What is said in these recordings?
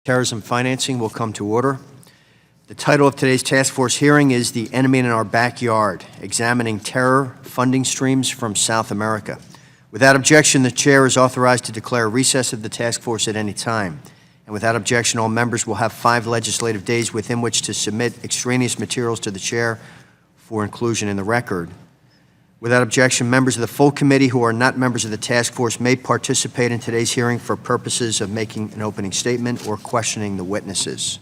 Terrorism financing will come to order. The title of today's task force hearing is "The Enemy in Our Backyard: Examining Terror Funding Streams from South America." Without objection, the chair is authorized to declare a recess of the task force at any time. And without objection, all members will have 5 legislative days within which to submit extraneous materials to the chair for inclusion in the record. Without objection, members of the full committee who are not members of the task force may participate in today's hearing for purposes of making an opening statement or questioning the witnesses.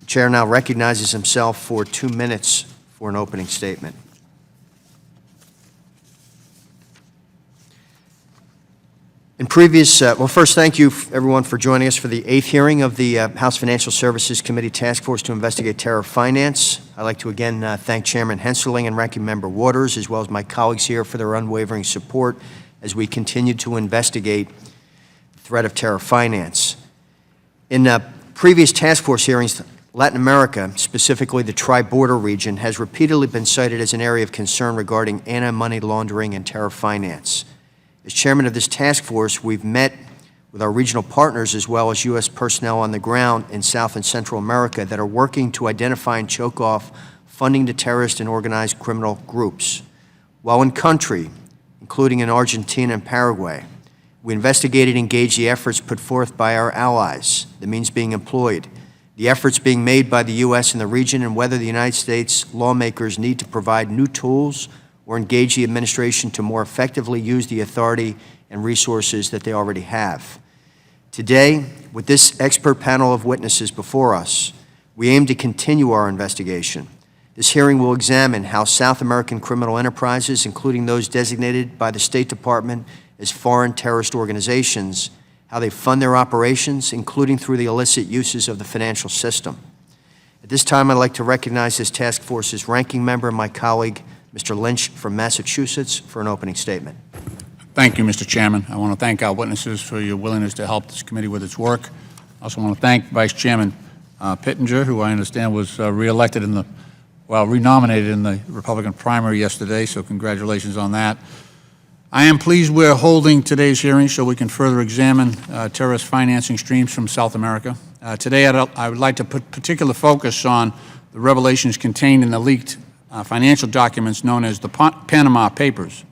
The chair now recognizes himself for 2 minutes for an opening statement. First, thank you everyone for joining us for the 8th hearing of the House Financial Services Committee Task Force to investigate terror finance. I'd like to again thank Chairman Hensarling and Ranking Member Waters, as well as my colleagues here, for their unwavering support as we continue to investigate the threat of terror finance. In previous task force hearings, Latin America, specifically the tri-border region, has repeatedly been cited as an area of concern regarding anti-money laundering and terror finance. As chairman of this task force, we've met with our regional partners as well as U.S. personnel on the ground in South and Central America that are working to identify and choke off funding to terrorist and organized criminal groups. While in country, including in Argentina and Paraguay, we investigated and engaged the efforts put forth by our allies, the means being employed, the efforts being made by the U.S. in the region, and whether the United States lawmakers need to provide new tools or engage the administration to more effectively use the authority and resources that they already have. Today, with this expert panel of witnesses before us, we aim to continue our investigation. This hearing will examine how South American criminal enterprises, including those designated by the State Department as foreign terrorist organizations, how they fund their operations, including through the illicit uses of the financial system. At this time, I'd like to recognize this task force's ranking member and my colleague, Mr. Lynch from Massachusetts, for an opening statement. Thank you, Mr. Chairman. I want to thank our witnesses for your willingness to help this committee with its work. I also want to thank Vice Chairman Pittenger, who I understand was renominated in the Republican primary yesterday, so congratulations on that. I am pleased we're holding today's hearing so we can further examine terrorist financing streams from South America. Today, I would like to put particular focus on the revelations contained in the leaked financial documents known as the Panama Papers.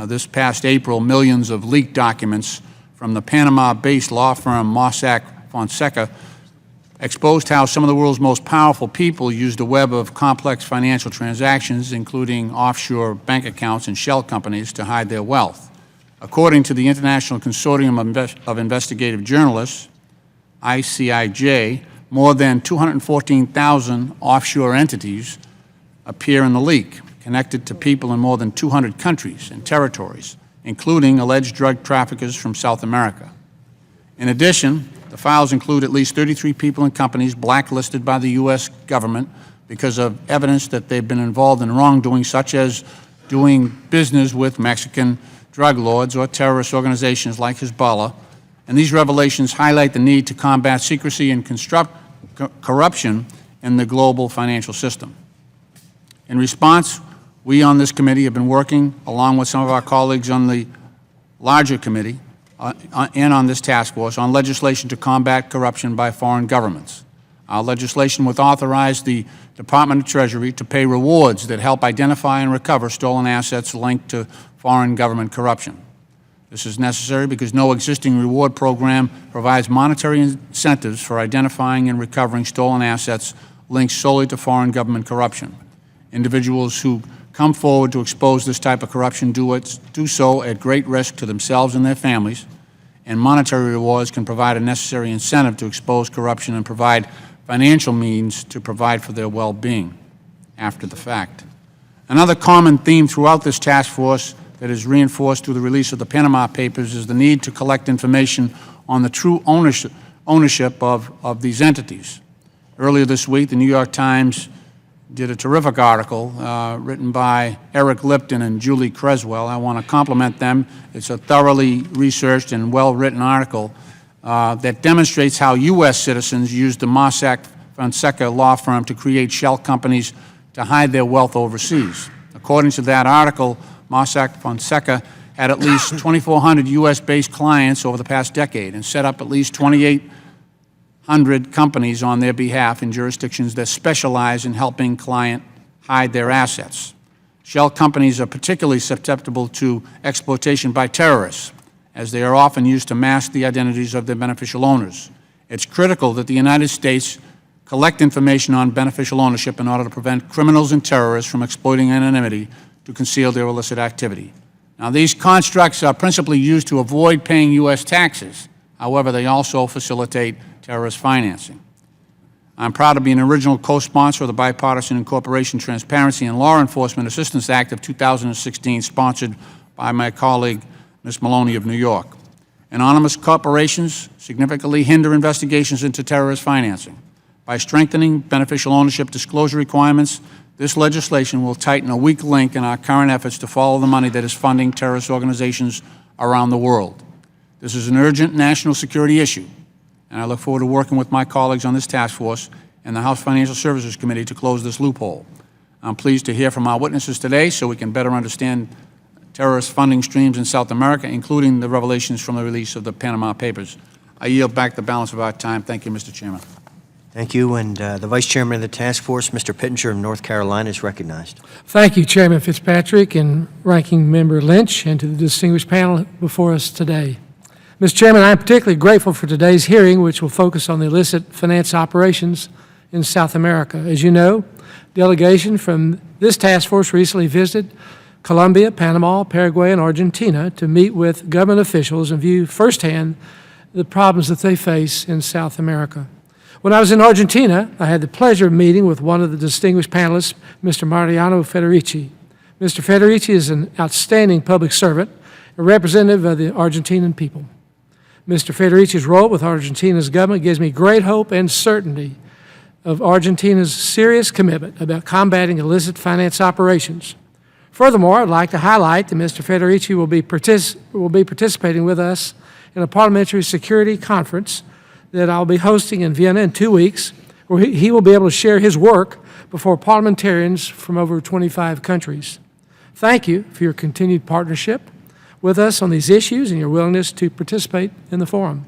This past April, millions of leaked documents from the Panama-based law firm Mossack Fonseca exposed how some of the world's most powerful people used a web of complex financial transactions, including offshore bank accounts and shell companies, to hide their wealth. According to the International Consortium of Investigative Journalists, ICIJ, more than 214,000 offshore entities appear in the leak, connected to people in more than 200 countries and territories, including alleged drug traffickers from South America. In addition, the files include at least 33 people and companies blacklisted by the U.S. government because of evidence that they've been involved in wrongdoing, such as doing business with Mexican drug lords or terrorist organizations like Hezbollah. And these revelations highlight the need to combat secrecy and corruption in the global financial system. In response, we on this committee have been working, along with some of our colleagues on the larger committee and on this task force, on legislation to combat corruption by foreign governments. Our legislation would authorize the Department of Treasury to pay rewards that help identify and recover stolen assets linked to foreign government corruption. This is necessary because no existing reward program provides monetary incentives for identifying and recovering stolen assets linked solely to foreign government corruption. Individuals who come forward to expose this type of corruption do so at great risk to themselves and their families, and monetary rewards can provide a necessary incentive to expose corruption and provide financial means to provide for their well-being after the fact. Another common theme throughout this task force that is reinforced through the release of the Panama Papers is the need to collect information on the true ownership of these entities. Earlier this week, the New York Times did a terrific article written by Eric Lipton and Julie Creswell. I want to compliment them. It's a thoroughly researched and well-written article that demonstrates how U.S. citizens used the Mossack Fonseca law firm to create shell companies to hide their wealth overseas. According to that article, Mossack Fonseca had at least 2,400 U.S.-based clients over the past decade and set up at least 28 100 companies on their behalf in jurisdictions that specialize in helping clients hide their assets. Shell companies are particularly susceptible to exploitation by terrorists, as they are often used to mask the identities of their beneficial owners. It's critical that the United States collect information on beneficial ownership in order to prevent criminals and terrorists from exploiting anonymity to conceal their illicit activity. Now, these constructs are principally used to avoid paying U.S. taxes. However, they also facilitate terrorist financing. I'm proud to be an original co-sponsor of the Bipartisan Incorporation Transparency and Law Enforcement Assistance Act of 2016, sponsored by my colleague, Ms. Maloney of New York. Anonymous corporations significantly hinder investigations into terrorist financing. By strengthening beneficial ownership disclosure requirements, this legislation will tighten a weak link in our current efforts to follow the money that is funding terrorist organizations around the world. This is an urgent national security issue, and I look forward to working with my colleagues on this task force and the House Financial Services Committee to close this loophole. I'm pleased to hear from our witnesses today so we can better understand terrorist funding streams in South America, including the revelations from the release of the Panama Papers. I yield back the balance of our time. Thank you, Mr. Chairman. Thank you. And the Vice Chairman of the Task Force, Mr. Pittenger of North Carolina, is recognized. Thank you, Chairman Fitzpatrick and Ranking Member Lynch, and to the distinguished panel before us today. Mr. Chairman, I am particularly grateful for today's hearing, which will focus on the illicit finance operations in South America. As you know, delegation from this task force recently visited Colombia, Panama, Paraguay, and Argentina to meet with government officials and view firsthand the problems that they face in South America. When I was in Argentina, I had the pleasure of meeting with one of the distinguished panelists, Mr. Mariano Federici. Mr. Federici is an outstanding public servant, a representative of the Argentinian people. Mr. Federici's role with Argentina's government gives me great hope and certainty of Argentina's serious commitment about combating illicit finance operations. Furthermore, I'd like to highlight that Mr. Federici will be participating with us in a parliamentary security conference that I'll be hosting in Vienna in 2 weeks, where he will be able to share his work before parliamentarians from over 25 countries. Thank you for your continued partnership with us on these issues and your willingness to participate in the forum.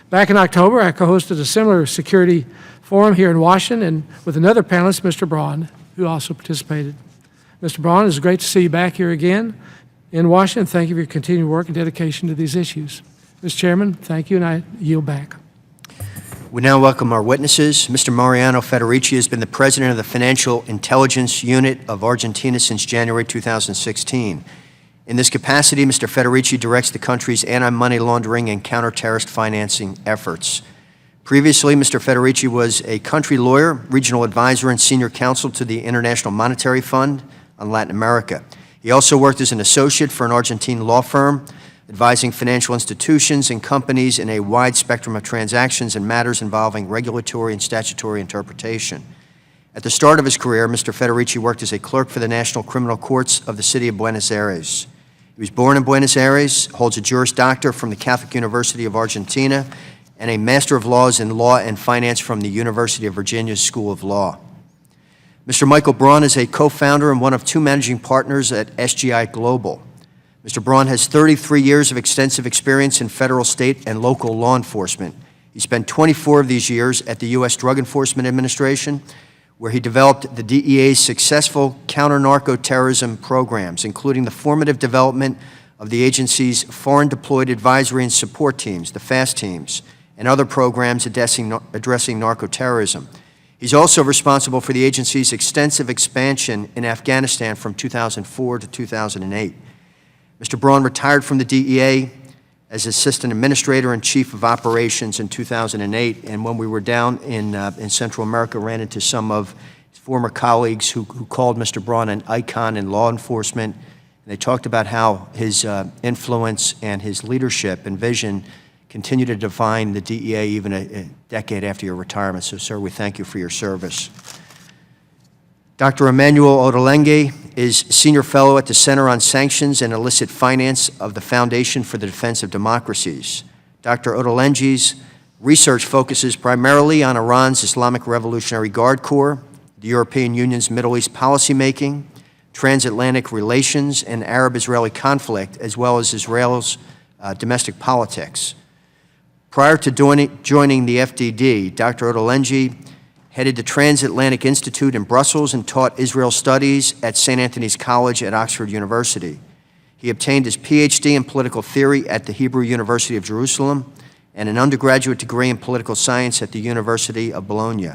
Back in October, I co-hosted a similar security forum here in Washington and with another panelist, Mr. Braun, who also participated. Mr. Braun, it's great to see you back here again in Washington. Thank you for your continued work and dedication to these issues. Mr. Chairman, thank you, and I yield back. We now welcome our witnesses. Mr. Mariano Federici has been the president of the Financial Intelligence Unit of Argentina since January 2016. In this capacity, Mr. Federici directs the country's anti-money laundering and counter-terrorist financing efforts. Previously, Mr. Federici was a country lawyer, regional advisor, and senior counsel to the International Monetary Fund on Latin America. He also worked as an associate for an Argentine law firm, advising financial institutions and companies in a wide spectrum of transactions and matters involving regulatory and statutory interpretation. At the start of his career, Mr. Federici worked as a clerk for the National Criminal Courts of the city of Buenos Aires. He was born in Buenos Aires, holds a Juris Doctor from the Catholic University of Argentina, and a Master of Laws in Law and Finance from the University of Virginia School of Law. Mr. Michael Braun is a co-founder and one of 2 managing partners at SGI Global. Mr. Braun has 33 years of extensive experience in federal, state, and local law enforcement. He spent 24 of these years at the U.S. Drug Enforcement Administration, where he developed the DEA's successful counter-narco-terrorism programs, including the formative development of the agency's Foreign Deployed Advisory and Support Teams, the FAST teams, and other programs addressing narco-terrorism. He's also responsible for the agency's extensive expansion in Afghanistan from 2004 to 2008. Mr. Braun retired from the DEA as Assistant Administrator and Chief of Operations in 2008, and when we were down in Central America, ran into some of his former colleagues who called Mr. Braun an icon in law enforcement, and they talked about how his influence and his leadership and vision continue to define the DEA even a decade after your retirement. So, sir, we thank you for your service. Dr. Emmanuel Ottolenghi is Senior Fellow at the Center on Sanctions and Illicit Finance of the Foundation for the Defense of Democracies. Dr. Ottolenghi's research focuses primarily on Iran's Islamic Revolutionary Guard Corps, the European Union's Middle East policymaking, transatlantic relations, and Arab-Israeli conflict, as well as Israel's domestic politics. Prior to joining the FDD, Dr. Oenini headed the Transatlantic Institute in Brussels and taught Israel Studies at St. Anthony's College at Oxford University. He obtained his PhD in political theory at the Hebrew University of Jerusalem and an undergraduate degree in political science at the University of Bologna.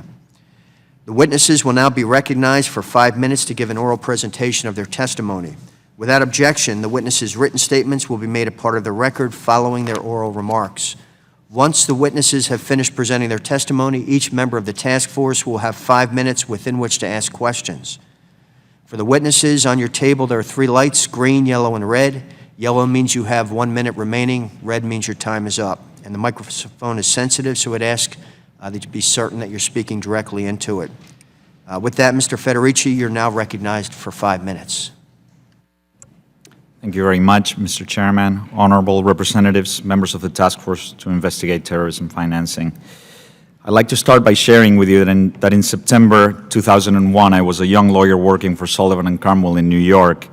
The witnesses will now be recognized for 5 minutes to give an oral presentation of their testimony. Without objection, the witnesses' written statements will be made a part of the record following their oral remarks. Once the witnesses have finished presenting their testimony, each member of the task force will have 5 minutes within which to ask questions. For the witnesses, on your table there are 3 lights, green, yellow, and red. Yellow means you have 1 minute remaining. Red means your time is up. And the microphone is sensitive, so I'd ask that you be certain that you're speaking directly into it. With that, Mr. Federici, you're now recognized for 5 minutes. Thank you very much, Mr. Chairman, honorable representatives, members of the Task Force to investigate terrorism financing. I'd like to start by sharing with you that in September 2001, I was a young lawyer working for Sullivan & Cromwell in New York.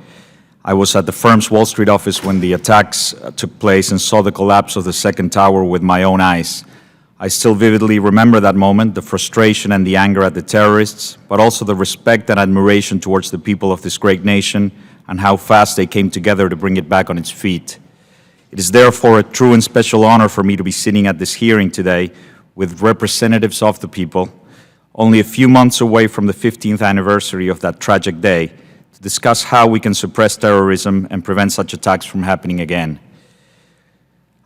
I was at the firm's Wall Street office when the attacks took place and saw the collapse of the second tower with my own eyes. I still vividly remember that moment, the frustration and the anger at the terrorists, but also the respect and admiration towards the people of this great nation and how fast they came together to bring it back on its feet. It is therefore a true and special honor for me to be sitting at this hearing today with representatives of the people, only a few months away from the 15th anniversary of that tragic day, to discuss how we can suppress terrorism and prevent such attacks from happening again.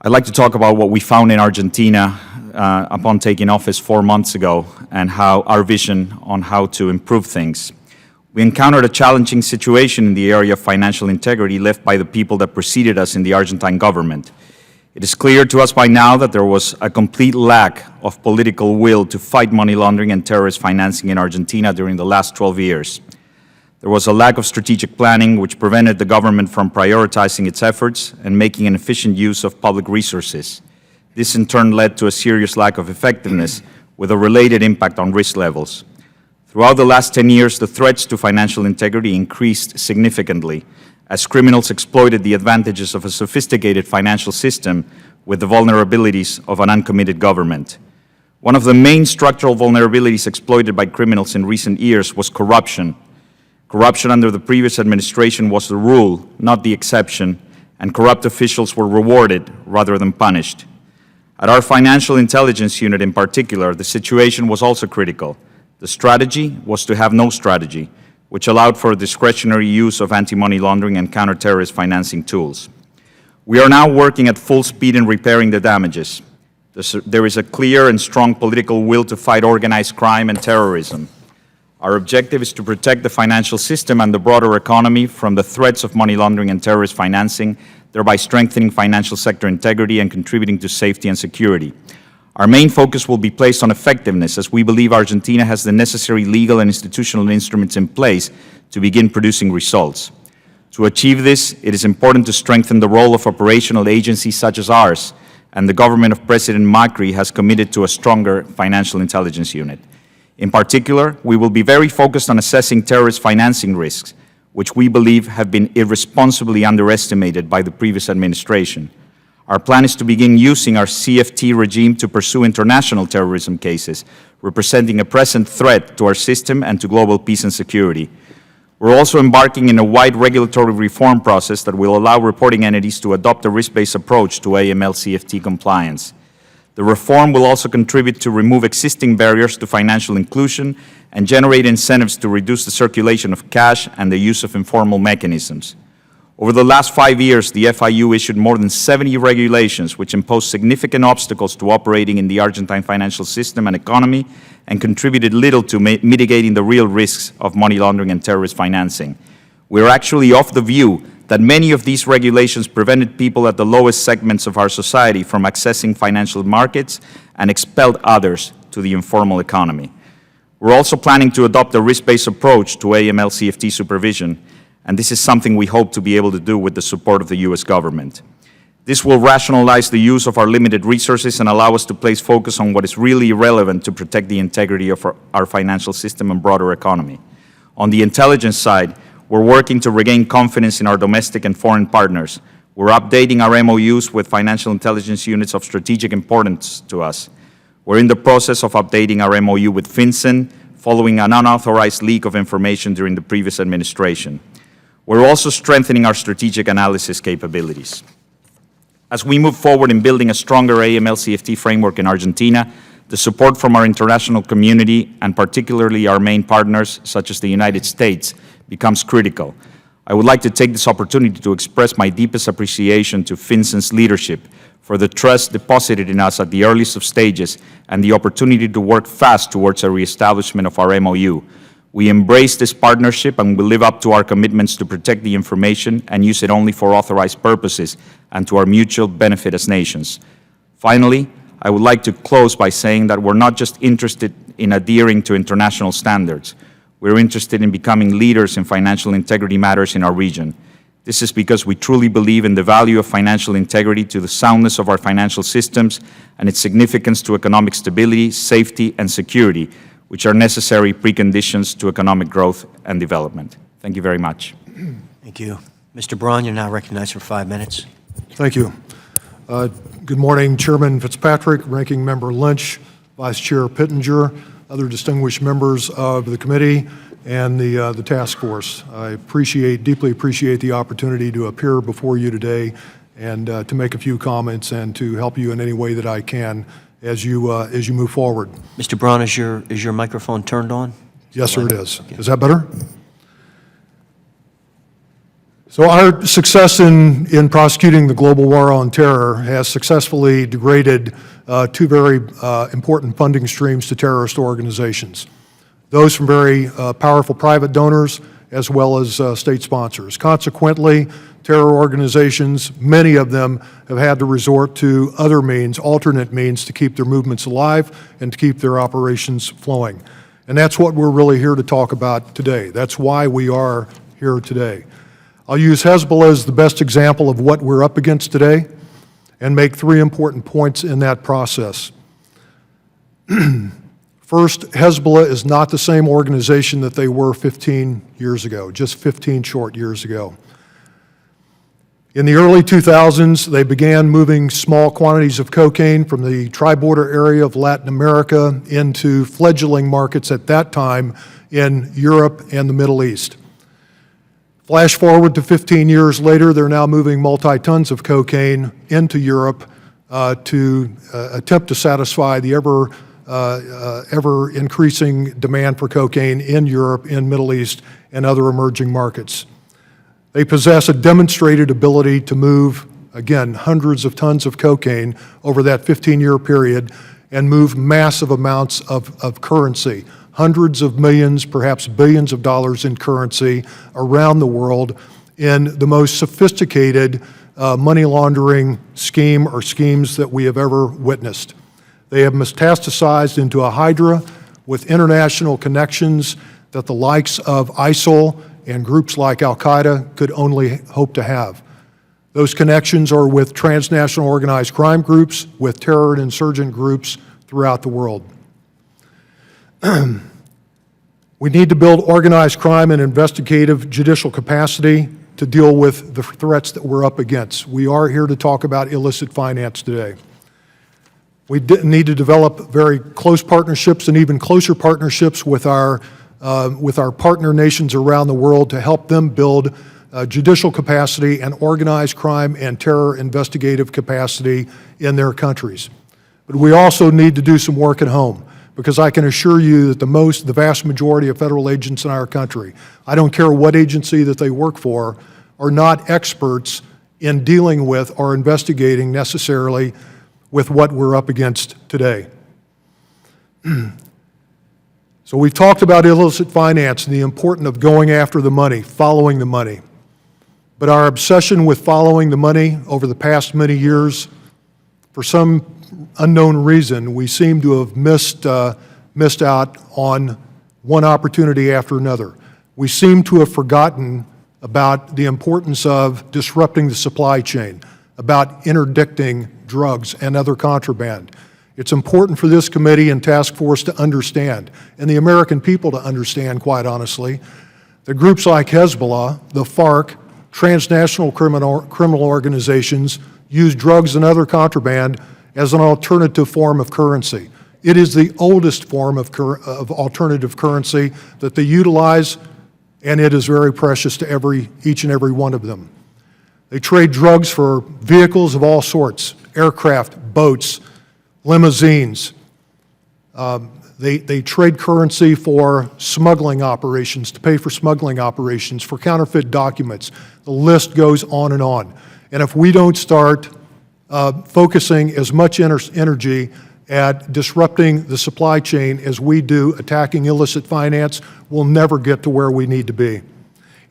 I'd like to talk about what we found in Argentina upon taking office 4 months ago and how our vision on how to improve things. We encountered a challenging situation in the area of financial integrity left by the people that preceded us in the Argentine government. It is clear to us by now that there was a complete lack of political will to fight money laundering and terrorist financing in Argentina during the last 12 years. There was a lack of strategic planning which prevented the government from prioritizing its efforts and making an efficient use of public resources. This in turn led to a serious lack of effectiveness with a related impact on risk levels. Throughout the last 10 years, the threats to financial integrity increased significantly as criminals exploited the advantages of a sophisticated financial system with the vulnerabilities of an uncommitted government. One of the main structural vulnerabilities exploited by criminals in recent years was corruption. Corruption under the previous administration was the rule, not the exception, and corrupt officials were rewarded rather than punished. At our financial intelligence unit in particular, the situation was also critical. The strategy was to have no strategy, which allowed for a discretionary use of anti-money laundering and counter-terrorist financing tools. We are now working at full speed in repairing the damages. There is a clear and strong political will to fight organized crime and terrorism. Our objective is to protect the financial system and the broader economy from the threats of money laundering and terrorist financing, thereby strengthening financial sector integrity and contributing to safety and security. Our main focus will be placed on effectiveness, as we believe Argentina has the necessary legal and institutional instruments in place to begin producing results. To achieve this, it is important to strengthen the role of operational agencies such as ours, and the government of President Macri has committed to a stronger financial intelligence unit. In particular, we will be very focused on assessing terrorist financing risks, which we believe have been irresponsibly underestimated by the previous administration. Our plan is to begin using our CFT regime to pursue international terrorism cases, representing a present threat to our system and to global peace and security. We're also embarking in a wide regulatory reform process that will allow reporting entities to adopt a risk-based approach to AML-CFT compliance. The reform will also contribute to remove existing barriers to financial inclusion and generate incentives to reduce the circulation of cash and the use of informal mechanisms. Over the last 5 years, the FIU issued more than 70 regulations which impose significant obstacles to operating in the Argentine financial system and economy and contributed little to mitigating the real risks of money laundering and terrorist financing. We are actually of the view that many of these regulations prevented people at the lowest segments of our society from accessing financial markets and expelled others to the informal economy. We're also planning to adopt a risk-based approach to AML-CFT supervision, and this is something we hope to be able to do with the support of the U.S. government. This will rationalize the use of our limited resources and allow us to place focus on what is really relevant to protect the integrity of our financial system and broader economy. On the intelligence side, we're working to regain confidence in our domestic and foreign partners. We're updating our MOUs with financial intelligence units of strategic importance to us. We're in the process of updating our MOU with FinCEN, following an unauthorized leak of information during the previous administration. We're also strengthening our strategic analysis capabilities. As we move forward in building a stronger AML-CFT framework in Argentina, the support from our international community, and particularly our main partners, such as the United States, becomes critical. I would like to take this opportunity to express my deepest appreciation to FinCEN's leadership for the trust deposited in us at the earliest of stages and the opportunity to work fast towards a reestablishment of our MOU. We embrace this partnership and will live up to our commitments to protect the information and use it only for authorized purposes and to our mutual benefit as nations. Finally, I would like to close by saying that we're not just interested in adhering to international standards. We're interested in becoming leaders in financial integrity matters in our region. This is because we truly believe in the value of financial integrity to the soundness of our financial systems and its significance to economic stability, safety, and security, which are necessary preconditions to economic growth and development. Thank you very much. Thank you. Mr. Braun, you're now recognized for 5 minutes. Thank you. Good morning, Chairman Fitzpatrick, Ranking Member Lynch, Vice Chair Pittenger, other distinguished members of the committee, and the task force. I deeply appreciate the opportunity to appear before you today and to make a few comments and to help you in any way that I can as you move forward. Mr. Braun, is your microphone turned on? Yes, sir, it is. Is that better? So our success in prosecuting the global war on terror has successfully degraded two very important funding streams to terrorist organizations. Those from very powerful private donors as well as state sponsors. Consequently, terror organizations, many of them have had to resort to other means, alternate means, to keep their movements alive and to keep their operations flowing. And that's what we're really here to talk about today. That's why we are here today. I'll use Hezbollah as the best example of what we're up against today and make three important points in that process. First, Hezbollah is not the same organization that they were 15 years ago, just 15 short years ago. In the early 2000s, they began moving small quantities of cocaine from the tri-border area of Latin America into fledgling markets at that time in Europe and the Middle East. Flash forward to 15 years later, they're now moving multi-tons of cocaine into Europe to attempt to satisfy the ever-increasing demand for cocaine in Europe, in Middle East, and other emerging markets. They possess a demonstrated ability to move, again, hundreds of tons of cocaine over that 15-year period and move massive amounts of currency, hundreds of millions, perhaps billions of dollars in currency around the world in the most sophisticated money laundering scheme or schemes that we have ever witnessed. They have metastasized into a hydra with international connections that the likes of ISIL and groups like Al-Qaeda could only hope to have. Those connections are with transnational organized crime groups, with terror and insurgent groups throughout the world. We need to build organized crime and investigative judicial capacity to deal with the threats that we're up against. We are here to talk about illicit finance today. We need to develop very close partnerships and even closer partnerships with our partner nations around the world to help them build judicial capacity and organized crime and terror investigative capacity in their countries. But we also need to do some work at home, because I can assure you that the vast majority of federal agents in our country, I don't care what agency that they work for, are not experts in dealing with or investigating necessarily with what we're up against today. So we've talked about illicit finance and the importance of going after the money, following the money. But our obsession with following the money over the past many years, for some unknown reason, we seem to have missed out on one opportunity after another. We seem to have forgotten about the importance of disrupting the supply chain, about interdicting drugs and other contraband. It's important for this committee and task force to understand, and the American people to understand, quite honestly, that groups like Hezbollah, the FARC, transnational criminal organizations use drugs and other contraband as an alternative form of currency. It is the oldest form of alternative currency that they utilize, and it is very precious to each and every one of them. They trade drugs for vehicles of all sorts, aircraft, boats, limousines. They trade currency for smuggling operations, to pay for smuggling operations, for counterfeit documents. The list goes on and on. And if we don't start focusing as much energy at disrupting the supply chain as we do attacking illicit finance, we'll never get to where we need to be.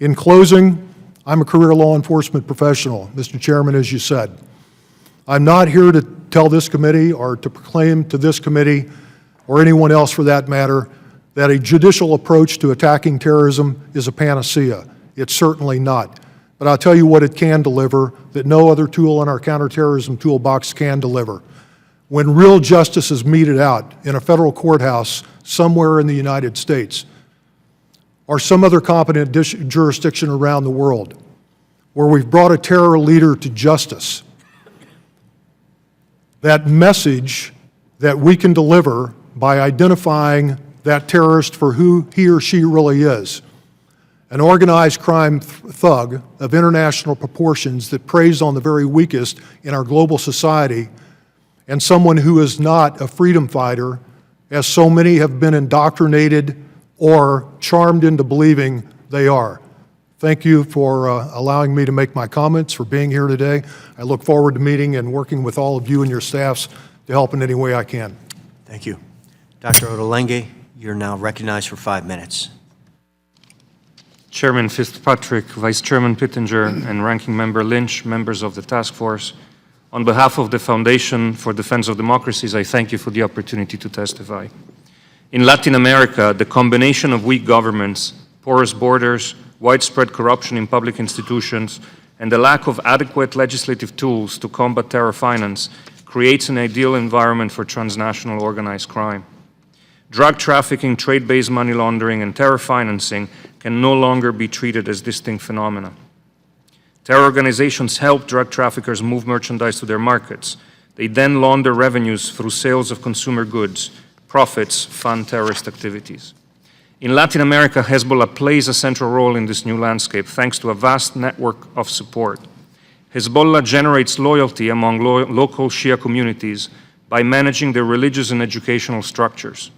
In closing, I'm a career law enforcement professional, Mr. Chairman, as you said. I'm not here to tell this committee or to proclaim to this committee or anyone else for that matter that a judicial approach to attacking terrorism is a panacea. It's certainly not. But I'll tell you what it can deliver that no other tool in our counterterrorism toolbox can deliver. When real justice is meted out in a federal courthouse somewhere in the United States or some other competent jurisdiction around the world, where we've brought a terror leader to justice, that message that we can deliver by identifying that terrorist for who he or she really is, an organized crime thug of international proportions that preys on the very weakest in our global society, and someone who is not a freedom fighter, as so many have been indoctrinated or charmed into believing they are. Thank you for allowing me to make my comments, for being here today. I look forward to meeting and working with all of you and your staffs to help in any way I can. Thank you. Dr. Ottolenghi, you're now recognized for 5 minutes. Chairman Fitzpatrick, Vice Chairman Pittenger, and Ranking Member Lynch, members of the task force, on behalf of the Foundation for Defense of Democracies, I thank you for the opportunity to testify. In Latin America, the combination of weak governments, porous borders, widespread corruption in public institutions, and the lack of adequate legislative tools to combat terror finance creates an ideal environment for transnational organized crime. Drug trafficking, trade-based money laundering, and terror financing can no longer be treated as distinct phenomena. Terror organizations help drug traffickers move merchandise to their markets. They then launder revenues through sales of consumer goods. Profits fund terrorist activities. In Latin America, Hezbollah plays a central role in this new landscape thanks to a vast network of support. Hezbollah generates loyalty among local Shia communities by managing their religious and educational structures.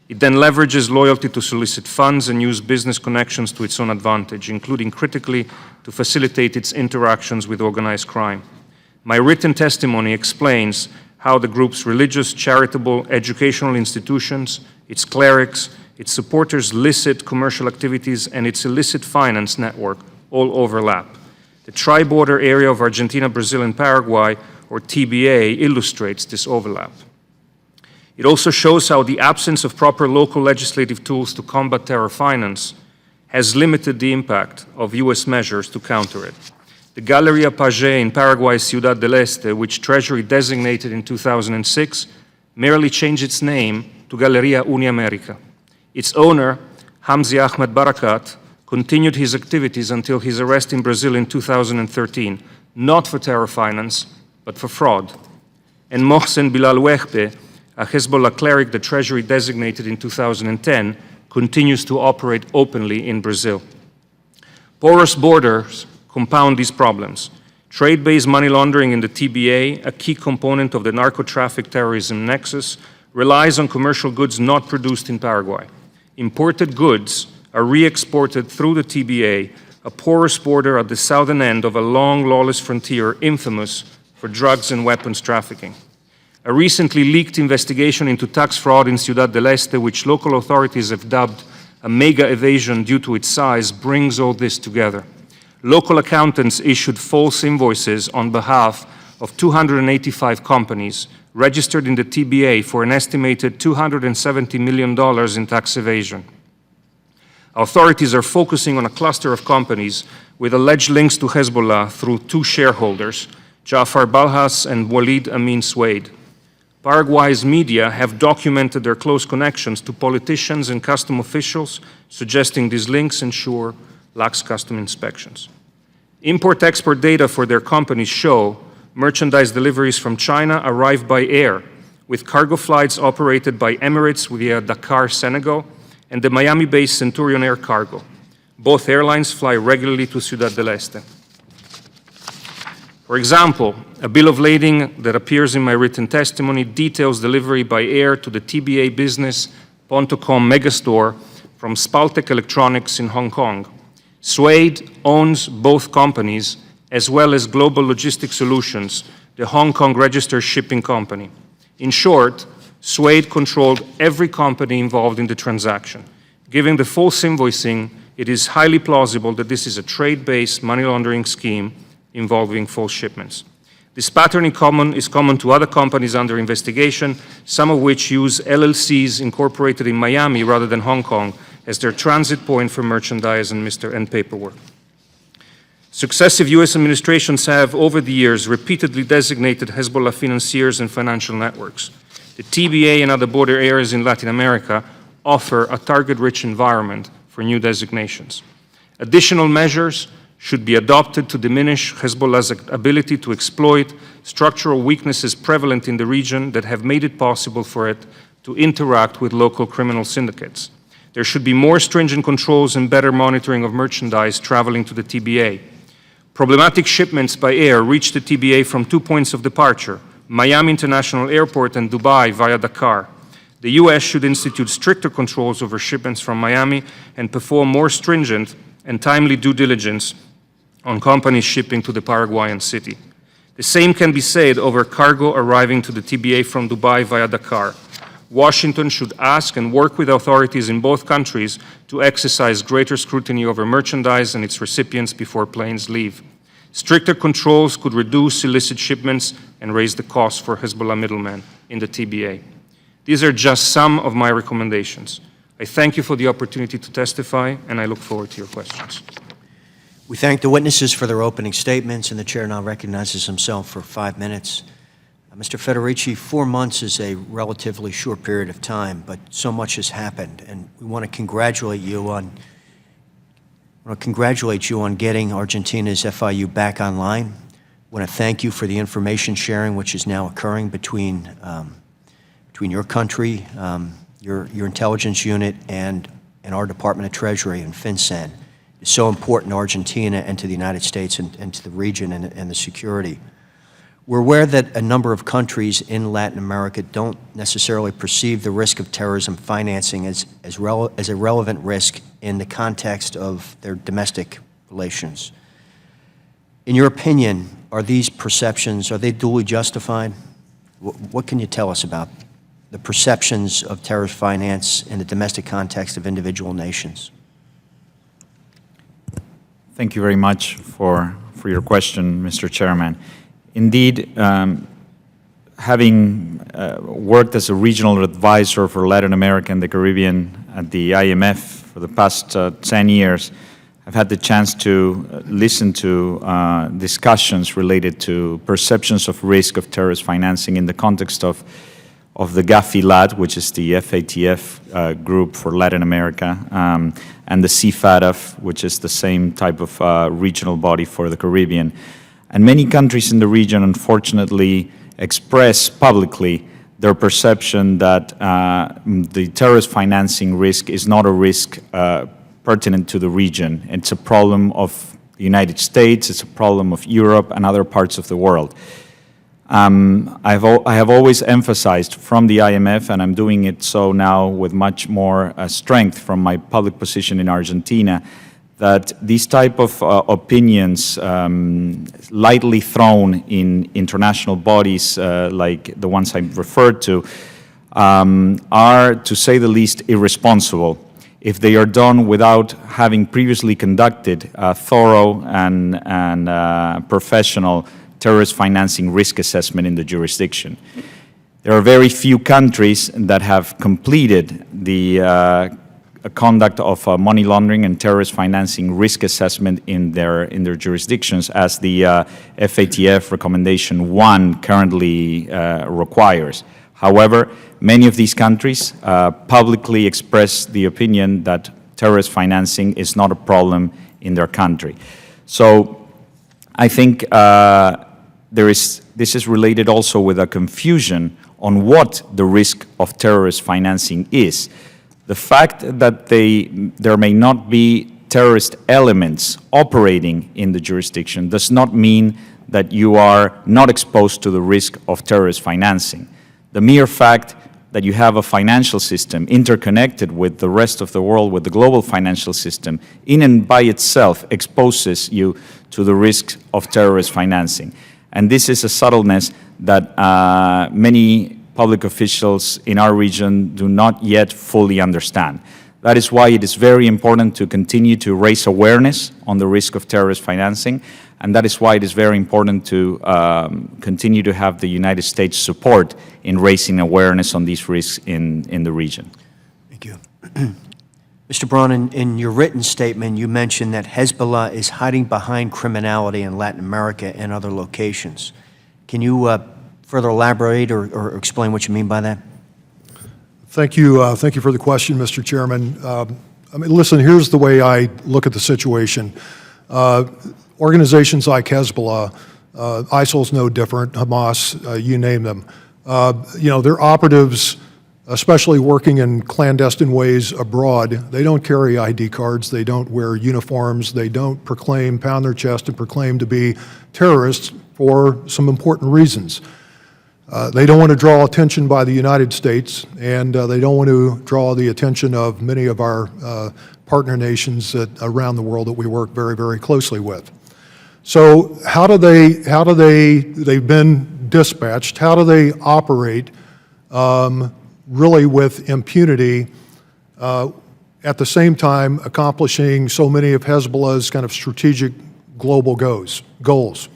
It then leverages loyalty to solicit funds and use business connections to its own advantage, including critically to facilitate its interactions with organized crime. My written testimony explains how the group's religious, charitable, educational institutions, its clerics, its supporters' licit commercial activities, and its illicit finance network all overlap. The tri-border area of Argentina, Brazil, and Paraguay, or TBA, illustrates this overlap. It also shows how the absence of proper local legislative tools to combat terror finance has limited the impact of U.S. measures to counter it. The Galeria Page in Paraguay's Ciudad del Este, which Treasury designated in 2006, merely changed its name to Galeria Uniamerica. Its owner, Hamzi Ahmed Barakat, continued his activities until his arrest in Brazil in 2013, not for terror finance, but for fraud. And Mohsen Bilal Wehbe, a Hezbollah cleric the Treasury designated in 2010, continues to operate openly in Brazil. Porous borders compound these problems. Trade-based money laundering in the TBA, a key component of the narco-traffic terrorism nexus, relies on commercial goods not produced in Paraguay. Imported goods are re-exported through the TBA, a porous border at the southern end of a long, lawless frontier infamous for drugs and weapons trafficking. A recently leaked investigation into tax fraud in Ciudad del Este, which local authorities have dubbed a mega evasion due to its size, brings all this together. Local accountants issued false invoices on behalf of 285 companies registered in the TBA for an estimated $270 million in tax evasion. Authorities are focusing on a cluster of companies with alleged links to Hezbollah through two shareholders, Jafar Balhas and Walid Amin Suede. Paraguay's media have documented their close connections to politicians and custom officials, suggesting these links ensure lax custom inspections. Import-export data for their companies show merchandise deliveries from China arrive by air, with cargo flights operated by Emirates via Dakar, Senegal, and the Miami-based Centurion Air Cargo. Both airlines fly regularly to Ciudad del Este. For example, a bill of lading that appears in my written testimony details delivery by air to the TBA business Pontocom megastore from Spaltec Electronics in Hong Kong. Suede owns both companies, as well as Global Logistics Solutions, the Hong Kong registered shipping company. In short, Suede controlled every company involved in the transaction. Given the false invoicing, it is highly plausible that this is a trade-based money laundering scheme involving false shipments. This pattern is common to other companies under investigation, some of which use LLCs incorporated in Miami rather than Hong Kong as their transit point for merchandise and paperwork. Successive U.S. administrations have, over the years, repeatedly designated Hezbollah financiers and financial networks. The TBA and other border areas in Latin America offer a target-rich environment for new designations. Additional measures should be adopted to diminish Hezbollah's ability to exploit structural weaknesses prevalent in the region that have made it possible for it to interact with local criminal syndicates. There should be more stringent controls and better monitoring of merchandise traveling to the TBA. Problematic shipments by air reach the TBA from 2 points of departure, Miami International Airport and Dubai via Dakar. The U.S. should institute stricter controls over shipments from Miami and perform more stringent and timely due diligence on companies shipping to the Paraguayan city. The same can be said over cargo arriving to the TBA from Dubai via Dakar. Washington should ask and work with authorities in both countries to exercise greater scrutiny over merchandise and its recipients before planes leave. Stricter controls could reduce illicit shipments and raise the cost for Hezbollah middlemen in the TBA. These are just some of my recommendations. I thank you for the opportunity to testify, and I look forward to your questions. We thank the witnesses for their opening statements, and the chair now recognizes himself for 5 minutes. Mr. Federici, 4 months is a relatively short period of time, but so much has happened, and we want to congratulate you on getting Argentina's FIU back online. We want to thank you for the information sharing which is now occurring between your country, your intelligence unit, and our Department of Treasury and FinCEN. It's so important to Argentina and to the United States and to the region and the security. We're aware that a number of countries in Latin America don't necessarily perceive the risk of terrorism financing as a relevant risk in the context of their domestic relations. In your opinion, are these perceptions, are they duly justified? What can you tell us about the perceptions of terrorist finance in the domestic context of individual nations? Thank you very much for your question, Mr. Chairman. Indeed, having worked as a regional advisor for Latin America and the Caribbean at the IMF for the past 10 years, I've had the chance to listen to discussions related to perceptions of risk of terrorist financing in the context of the GAFI-LAT, which is the FATF group for Latin America, and the CFATF, which is the same type of regional body for the Caribbean. And many countries in the region, unfortunately, express publicly their perception that the terrorist financing risk is not a risk pertinent to the region. It's a problem of the United States, it's a problem of Europe and other parts of the world. I have always emphasized from the IMF, and I'm doing it so now with much more strength from my public position in Argentina, that these type of opinions lightly thrown in international bodies like the ones I referred to are, to say the least, irresponsible if they are done without having previously conducted a thorough and professional terrorist financing risk assessment in the jurisdiction. There are very few countries that have completed the conduct of money laundering and terrorist financing risk assessment in their jurisdictions, as the FATF Recommendation 1 currently requires. However, many of these countries publicly express the opinion that terrorist financing is not a problem in their country. So I think this is related also with a confusion on what the risk of terrorist financing is. The fact that there may not be terrorist elements operating in the jurisdiction does not mean that you are not exposed to the risk of terrorist financing. The mere fact that you have a financial system interconnected with the rest of the world, with the global financial system, in and by itself exposes you to the risk of terrorist financing. And this is a subtleness that many public officials in our region do not yet fully understand. That is why it is very important to continue to raise awareness on the risk of terrorist financing, and that is why it is very important to continue to have the United States support in raising awareness on these risks in the region. Thank you. Mr. Braun, in your written statement, you mentioned that Hezbollah is hiding behind criminality in Latin America and other locations. Can you further elaborate or explain what you mean by that? Thank you for the question, Mr. Chairman. I mean, listen, here's the way I look at the situation. Organizations like Hezbollah, ISIL's no different, Hamas, you name them. They're operatives, especially working in clandestine ways abroad. They don't carry ID cards, they don't wear uniforms, they don't pound their chest and proclaim to be terrorists for some important reasons. They don't want to draw attention by the United States, and they don't want to draw the attention of many of our partner nations around the world that we work very, very closely with. So they've been dispatched, how do they operate really with impunity, at the same time accomplishing so many of Hezbollah's kind of strategic global goals?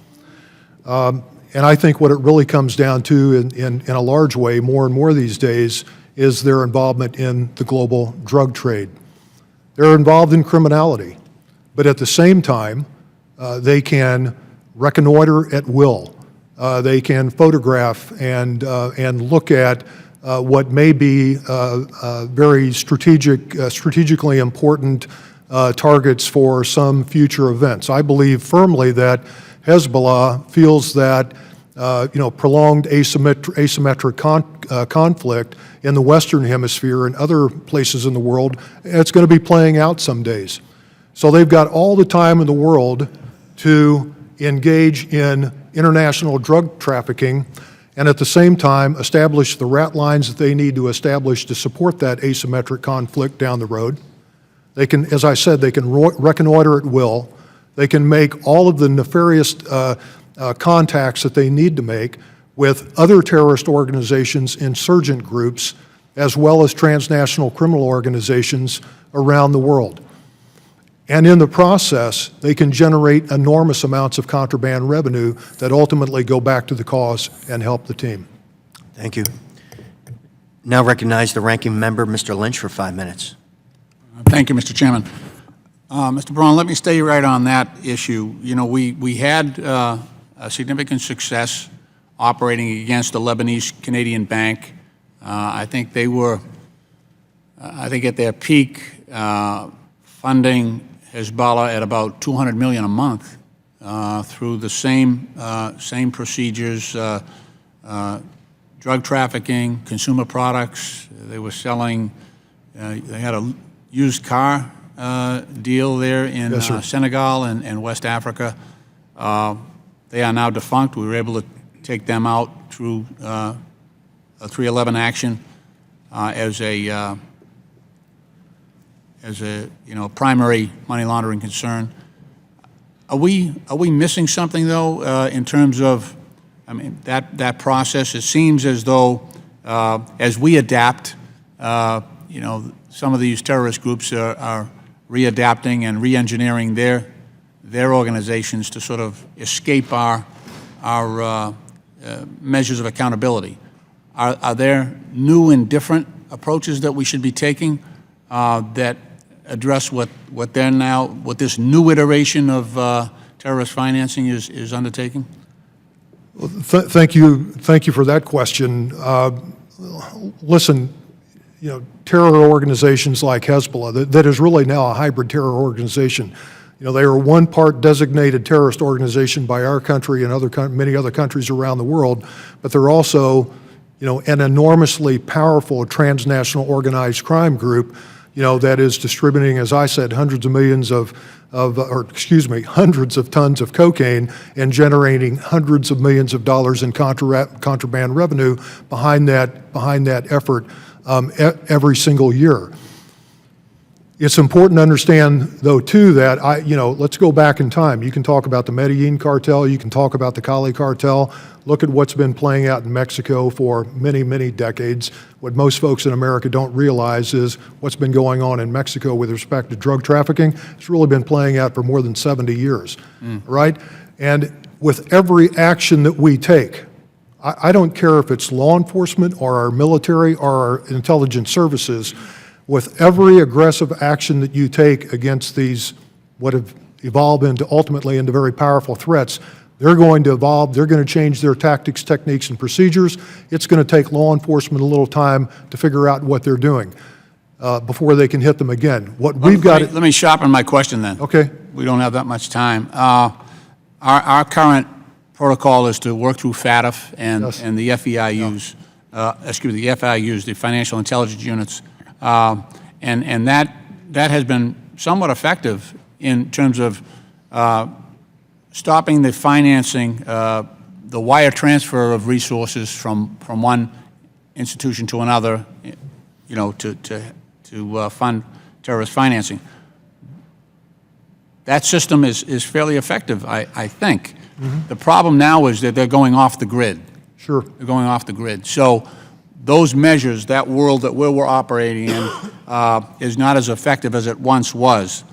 And I think what it really comes down to in a large way, more and more these days, is their involvement in the global drug trade. They're involved in criminality, but at the same time, they can reconnoiter at will. They can photograph and look at what may be very strategically important targets for some future events. I believe firmly that Hezbollah feels that prolonged asymmetric conflict in the Western Hemisphere and other places in the world, it's going to be playing out some days. So they've got all the time in the world to engage in international drug trafficking and at the same time establish the rat lines that they need to establish to support that asymmetric conflict down the road. They can, as I said, they can reconnoiter at will. They can make all of the nefarious contacts that they need to make with other terrorist organizations, insurgent groups, as well as transnational criminal organizations around the world. And in the process, they can generate enormous amounts of contraband revenue that ultimately go back to the cause and help the team. Thank you. Now recognize the ranking member, Mr. Lynch, for 5 minutes. Thank you, Mr. Chairman. Mr. Braun, let me stay right on that issue. You know, we had a significant success operating against the Lebanese-Canadian bank. I think they were, at their peak, funding Hezbollah at about $200 million a month through the same procedures, drug trafficking, consumer products. They were selling, they had a used car deal there in Senegal and West Africa. They are now defunct. We were able to take them out through a 311 action as a primary money laundering concern. Are we missing something though in terms of, that process? It seems as though as we adapt, some of these terrorist groups are readapting and re-engineering their organizations to sort of escape our measures of accountability. Are there new and different approaches that we should be taking that address what this new iteration of terrorist financing is undertaking? Well, thank you for that question. Listen, terror organizations like Hezbollah, that is really now a hybrid terror organization. You know, they are one part designated terrorist organization by our country and many other countries around the world, but they're also, you know, an enormously powerful transnational organized crime group, you know, that is distributing, as I said, hundreds of tons of cocaine and generating hundreds of millions of dollars in contraband revenue behind that effort every single year. It's important to understand, though, too, that let's go back in time. You can talk about the Medellin cartel. You can talk about the Cali cartel. Look at what's been playing out in Mexico for many, many decades. What most folks in America don't realize is what's been going on in Mexico with respect to drug trafficking. It's really been playing out for more than 70 years, right? And with every action that we take, I don't care if it's law enforcement or our military or our intelligence services, with every aggressive action that you take against these, what have evolved ultimately into very powerful threats, they're going to evolve, they're going to change their tactics, techniques, and procedures. It's going to take law enforcement a little time to figure out what they're doing before they can hit them again. What we've got... Let me sharpen my question then. Okay. We don't have that much time. Our current protocol is to work through FATF and the FEIUs, the FIUs, the Financial Intelligence Units, and that has been somewhat effective in terms of stopping the financing, the wire transfer of resources from one institution to another, you know, to fund terrorist financing. That system is fairly effective, I think. Mm-hmm. The problem now is that they're going off the grid. Sure. They're going off the grid. So those measures, that world that we're operating in, is not as effective as it once was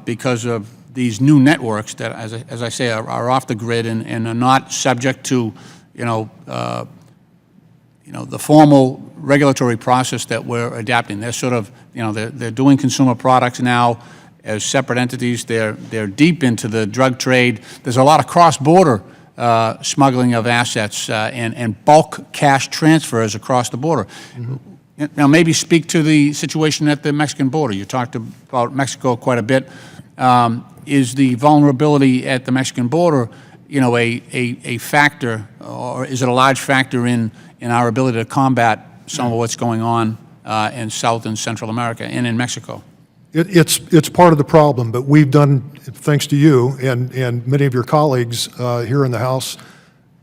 because of these new networks that, as I say, are off the grid and are not subject to, the formal regulatory process that we're adapting. They're sort of, they're doing consumer products now as separate entities. They're deep into the drug trade. There's a lot of cross-border smuggling of assets and bulk cash transfers across the border. Mm-hmm. Now, maybe speak to the situation at the Mexican border. You talked about Mexico quite a bit. Is the vulnerability at the Mexican border, a factor, or is it a large factor in our ability to combat some of what's going on in South and Central America and in Mexico? It's part of the problem, but we've done, thanks to you and many of your colleagues here in the House,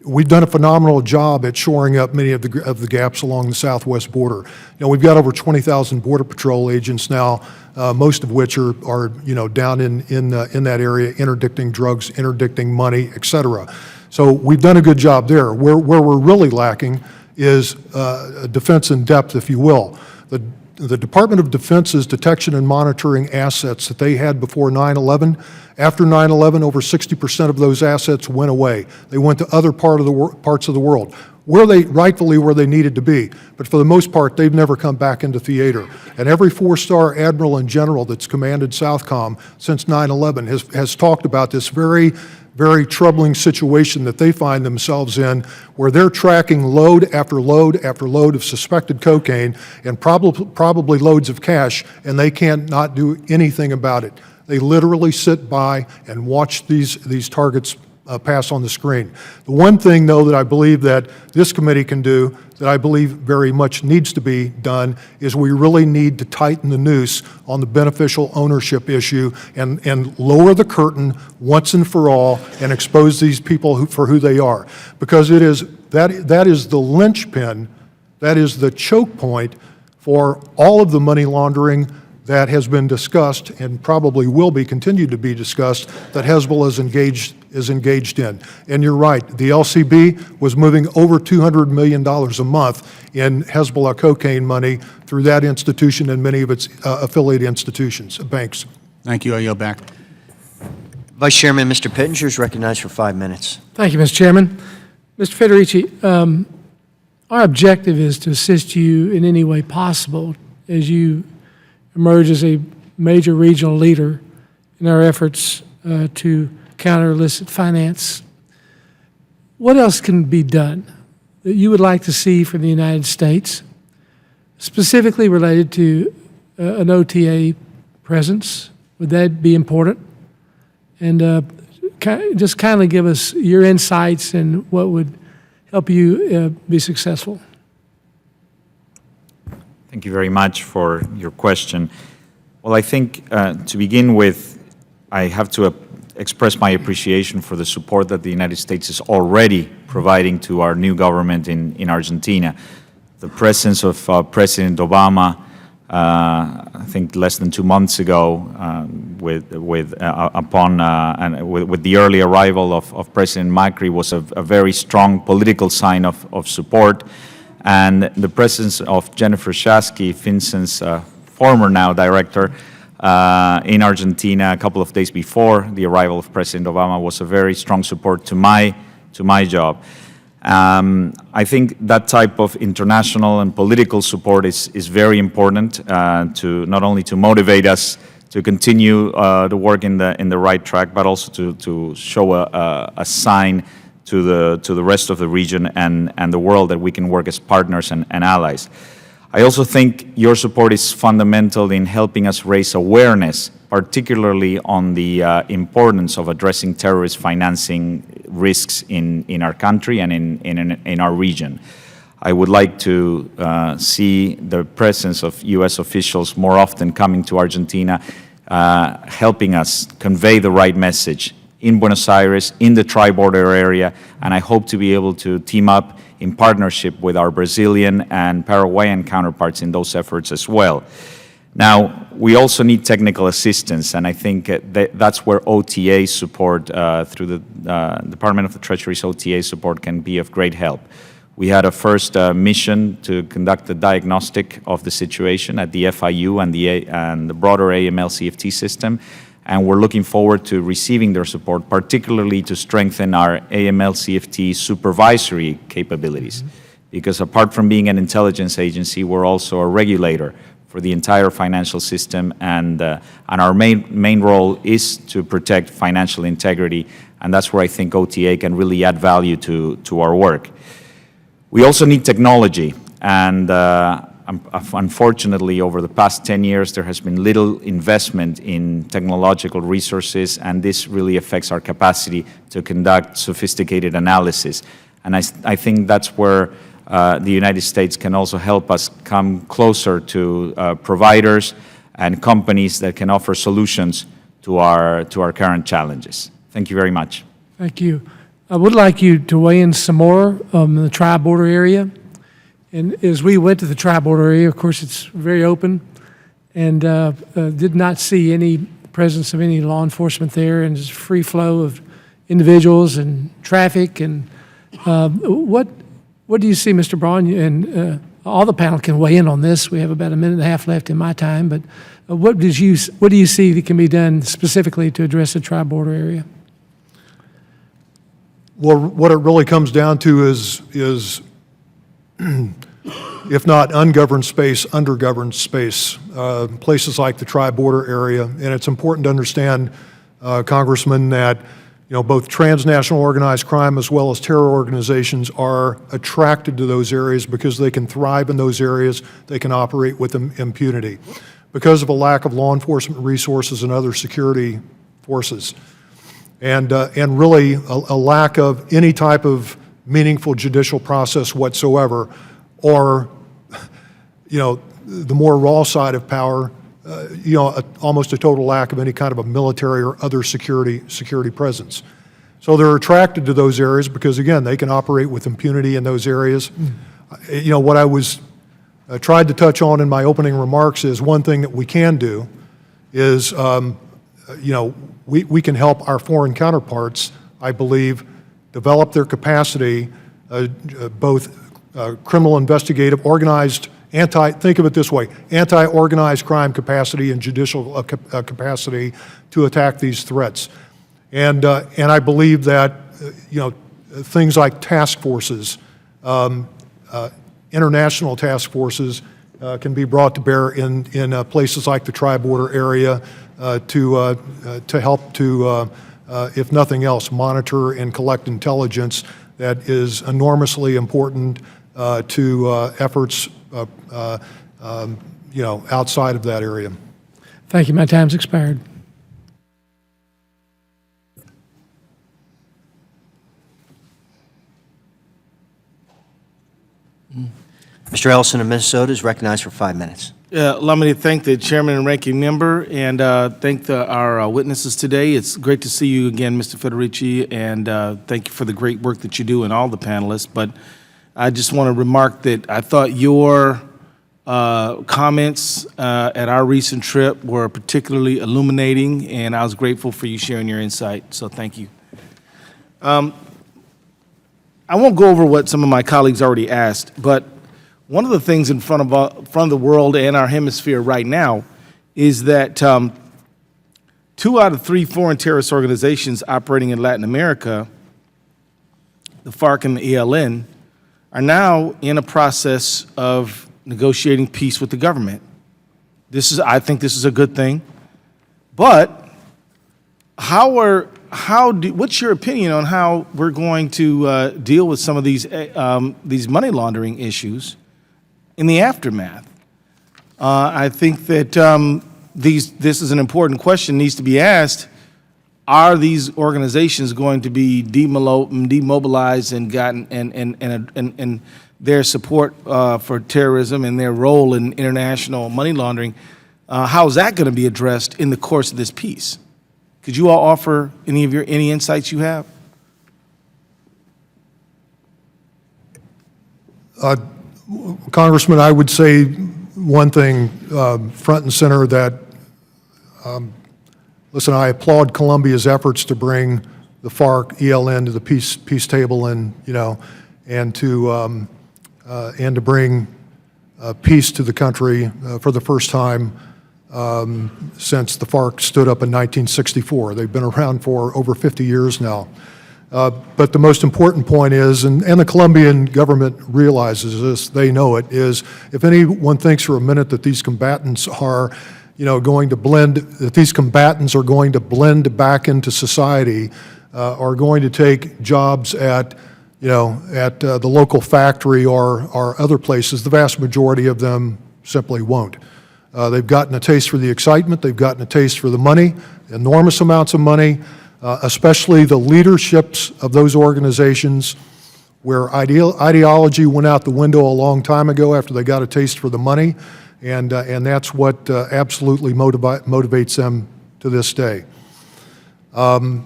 we've done a phenomenal job at shoring up many of the gaps along the southwest border. We've got over 20,000 Border Patrol agents now, most of which are down in that area, interdicting drugs, interdicting money, et cetera. So we've done a good job there. Where we're really lacking is defense in depth, if you will. The Department of Defense's detection and monitoring assets that they had before 9/11, after 9/11, over 60% of those assets went away. They went to other parts of the world, where they needed to be. But for the most part, they've never come back into theater. And every four-star admiral and general that's commanded Southcom since 9/11 has talked about this very, very troubling situation that they find themselves in, where they're tracking load after load after load of suspected cocaine and probably loads of cash, and they can't not do anything about it. They literally sit by and watch these targets pass on the screen. The one thing, though, that I believe that this committee can do, that I believe very much needs to be done, is we really need to tighten the noose on the beneficial ownership issue and lower the curtain once and for all and expose these people for who they are. Because that is the linchpin, that is the choke point for all of the money laundering that has been discussed and probably will be continued to be discussed that Hezbollah is engaged in. And you're right, the LCB was moving over $200 million a month in Hezbollah cocaine money through that institution and many of its affiliate institutions, banks. Thank you. I yield back. Vice Chairman, Mr. Pittenger is recognized for 5 minutes. Thank you, Mr. Chairman. Mr. Federici, our objective is to assist you in any way possible as you emerge as a major regional leader in our efforts to counter illicit finance. What else can be done that you would like to see from the United States, specifically related to an OTA presence? Would that be important? and just kindly give us your insights and what would help you be successful. Thank you very much for your question. Well, I think to begin with, I have to express my appreciation for the support that the United States is already providing to our new government in Argentina. The presence of President Obama, I think less than 2 months ago, with the early arrival of President Macri, was a very strong political sign of support. And the presence of Jennifer Shasky, FinCEN's former now director, in Argentina a couple of days before the arrival of President Obama was a very strong support to my job. I think that type of international and political support is very important to not only to motivate us to continue the work in the right track, but also to show a sign to the rest of the region and the world that we can work as partners and allies. I also think your support is fundamental in helping us raise awareness, particularly on the importance of addressing terrorist financing risks in our country and in our region. I would like to see the presence of U.S. officials more often coming to Argentina, helping us convey the right message in Buenos Aires, in the tri-border area, and I hope to be able to team up in partnership with our Brazilian and Paraguayan counterparts in those efforts as well. Now, we also need technical assistance, and I think that's where OTA support through the Department of the Treasury's OTA support can be of great help. We had a first mission to conduct a diagnostic of the situation at the FIU and the broader AML-CFT system, and we're looking forward to receiving their support, particularly to strengthen our AML-CFT supervisory capabilities. Because apart from being an intelligence agency, we're also a regulator for the entire financial system, and our main role is to protect financial integrity, and that's where I think OTA can really add value to our work. We also need technology, and unfortunately, over the past 10 years, there has been little investment in technological resources, and this really affects our capacity to conduct sophisticated analysis. And I think that's where the United States can also help us come closer to providers and companies that can offer solutions to our current challenges. Thank you very much. Thank you. I would like you to weigh in some more on the tri-border area. And as we went to the tri-border area, of course, it's very open, and did not see any presence of any law enforcement there, and just free flow of individuals and traffic. And what do you see, Mr. Braun? And all the panel can weigh in on this. We have about a minute and a half left in my time, but what do you see that can be done specifically to address the tri-border area? Well, what it really comes down to is if not ungoverned space, undergoverned space, places like the tri-border area. And it's important to understand, Congressman, that both transnational organized crime as well as terror organizations are attracted to those areas because they can thrive in those areas, they can operate with impunity because of a lack of law enforcement resources and other security forces. And really a lack of any type of meaningful judicial process whatsoever, or, the more raw side of power, almost a total lack of any kind of a military or other security presence. So they're attracted to those areas because, again, they can operate with impunity in those areas. What I was tried to touch on in my opening remarks is one thing that we can do is, we can help our foreign counterparts, I believe, develop their capacity, both criminal investigative, organized, think of it this way, anti-organized crime capacity and judicial capacity to attack these threats. And I believe that, things like task forces, international task forces can be brought to bear in places like the tri-border area to help to, if nothing else, monitor and collect intelligence that is enormously important to efforts, outside of that area. Thank you. My time's expired. Mr. Ellison of Minnesota is recognized for 5 minutes. Allow me to thank the chairman and ranking member and thank our witnesses today. It's great to see you again, Mr. Federici, and thank you for the great work that you do and all the panelists. But I just want to remark that I thought your comments at our recent trip were particularly illuminating, and I was grateful for you sharing your insight, so thank you. I won't go over what some of my colleagues already asked, but one of the things in front of the world and our hemisphere right now is that 2 out of 3 foreign terrorist organizations operating in Latin America, the FARC and the ELN, are now in a process of negotiating peace with the government. I think this is a good thing. But what's your opinion on how we're going to deal with some of these money laundering issues in the aftermath? I think that this is an important question, needs to be asked. Are these organizations going to be demobilized and gotten and their support for terrorism and their role in international money laundering? How is that going to be addressed in the course of this peace? Could you all offer any insights you have? Congressman, I would say one thing front and center that, listen, I applaud Colombia's efforts to bring the FARC, ELN to the peace table and to bring peace to the country for the first time since the FARC stood up in 1964. They've been around for over 50 years now. But the most important point is, and the Colombian government realizes this, they know it, is if anyone thinks for a minute that these combatants are, going to blend, that these combatants are going to blend back into society, are going to take jobs at, the local factory or other places, the vast majority of them simply won't. They've gotten a taste for the excitement, they've gotten a taste for the money, enormous amounts of money, especially the leaderships of those organizations where ideology went out the window a long time ago after they got a taste for the money, and that's what absolutely motivates them to this day. So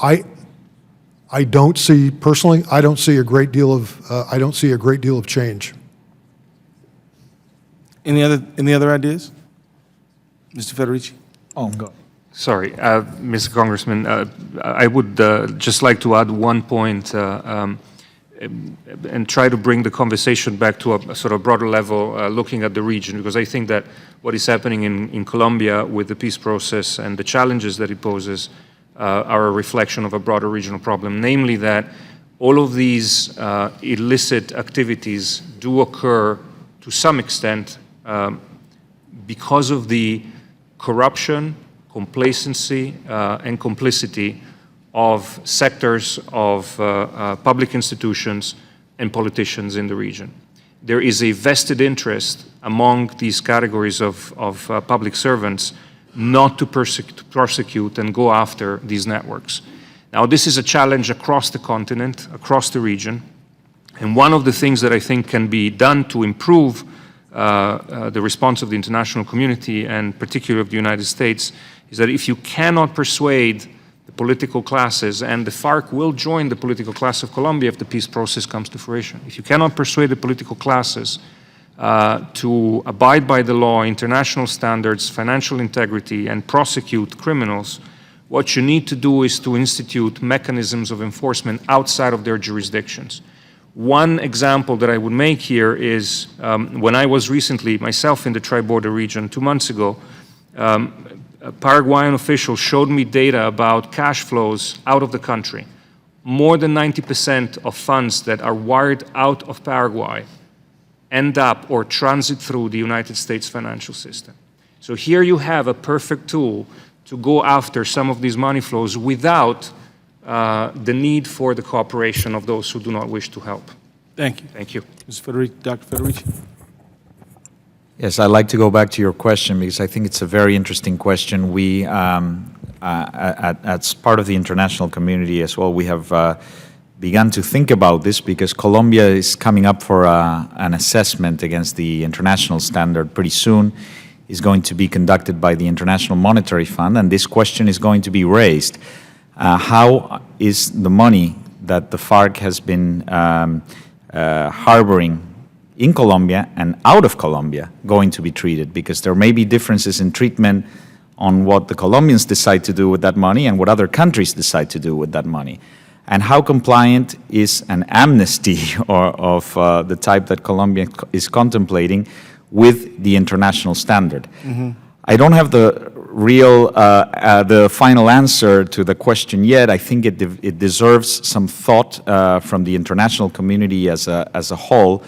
I don't see personally. I don't see a great deal of change. Any other ideas, Mr. Federici? Oh, go. Sorry, Mr. Congressman, I would just like to add one point and try to bring the conversation back to a sort of broader level, looking at the region, because I think that what is happening in Colombia with the peace process and the challenges that it poses are a reflection of a broader regional problem, namely that all of these illicit activities do occur to some extent because of the corruption, complacency, and complicity of sectors of public institutions and politicians in the region. There is a vested interest among these categories of public servants not to prosecute and go after these networks. Now, this is a challenge across the continent, across the region, and one of the things that I think can be done to improve the response of the international community, and particularly of the United States, is that if you cannot persuade the political classes, and the FARC will join the political class of Colombia if the peace process comes to fruition, if you cannot persuade the political classes to abide by the law, international standards, financial integrity, and prosecute criminals, what you need to do is to institute mechanisms of enforcement outside of their jurisdictions. One example that I would make here is when I was recently myself in the tri-border region 2 months ago, a Paraguayan official showed me data about cash flows out of the country. More than 90% of funds that are wired out of Paraguay end up or transit through the United States financial system. So here you have a perfect tool to go after some of these money flows without the need for the cooperation of those who do not wish to help. Thank you. Thank you. Mr. Federici, Dr. Federici? Yes, I'd like to go back to your question because I think it's a very interesting question. We, as part of the international community as well, we have begun to think about this because Colombia is coming up for an assessment against the international standard pretty soon. Is going to be conducted by the International Monetary Fund, and this question is going to be raised. How is the money that the FARC has been harboring in Colombia and out of Colombia going to be treated? Because there may be differences in treatment on what the Colombians decide to do with that money and what other countries decide to do with that money. And how compliant is an amnesty of the type that Colombia is contemplating with the international standard? I don't have the real, the final answer to the question yet. I think it deserves some thought from the international community as a whole.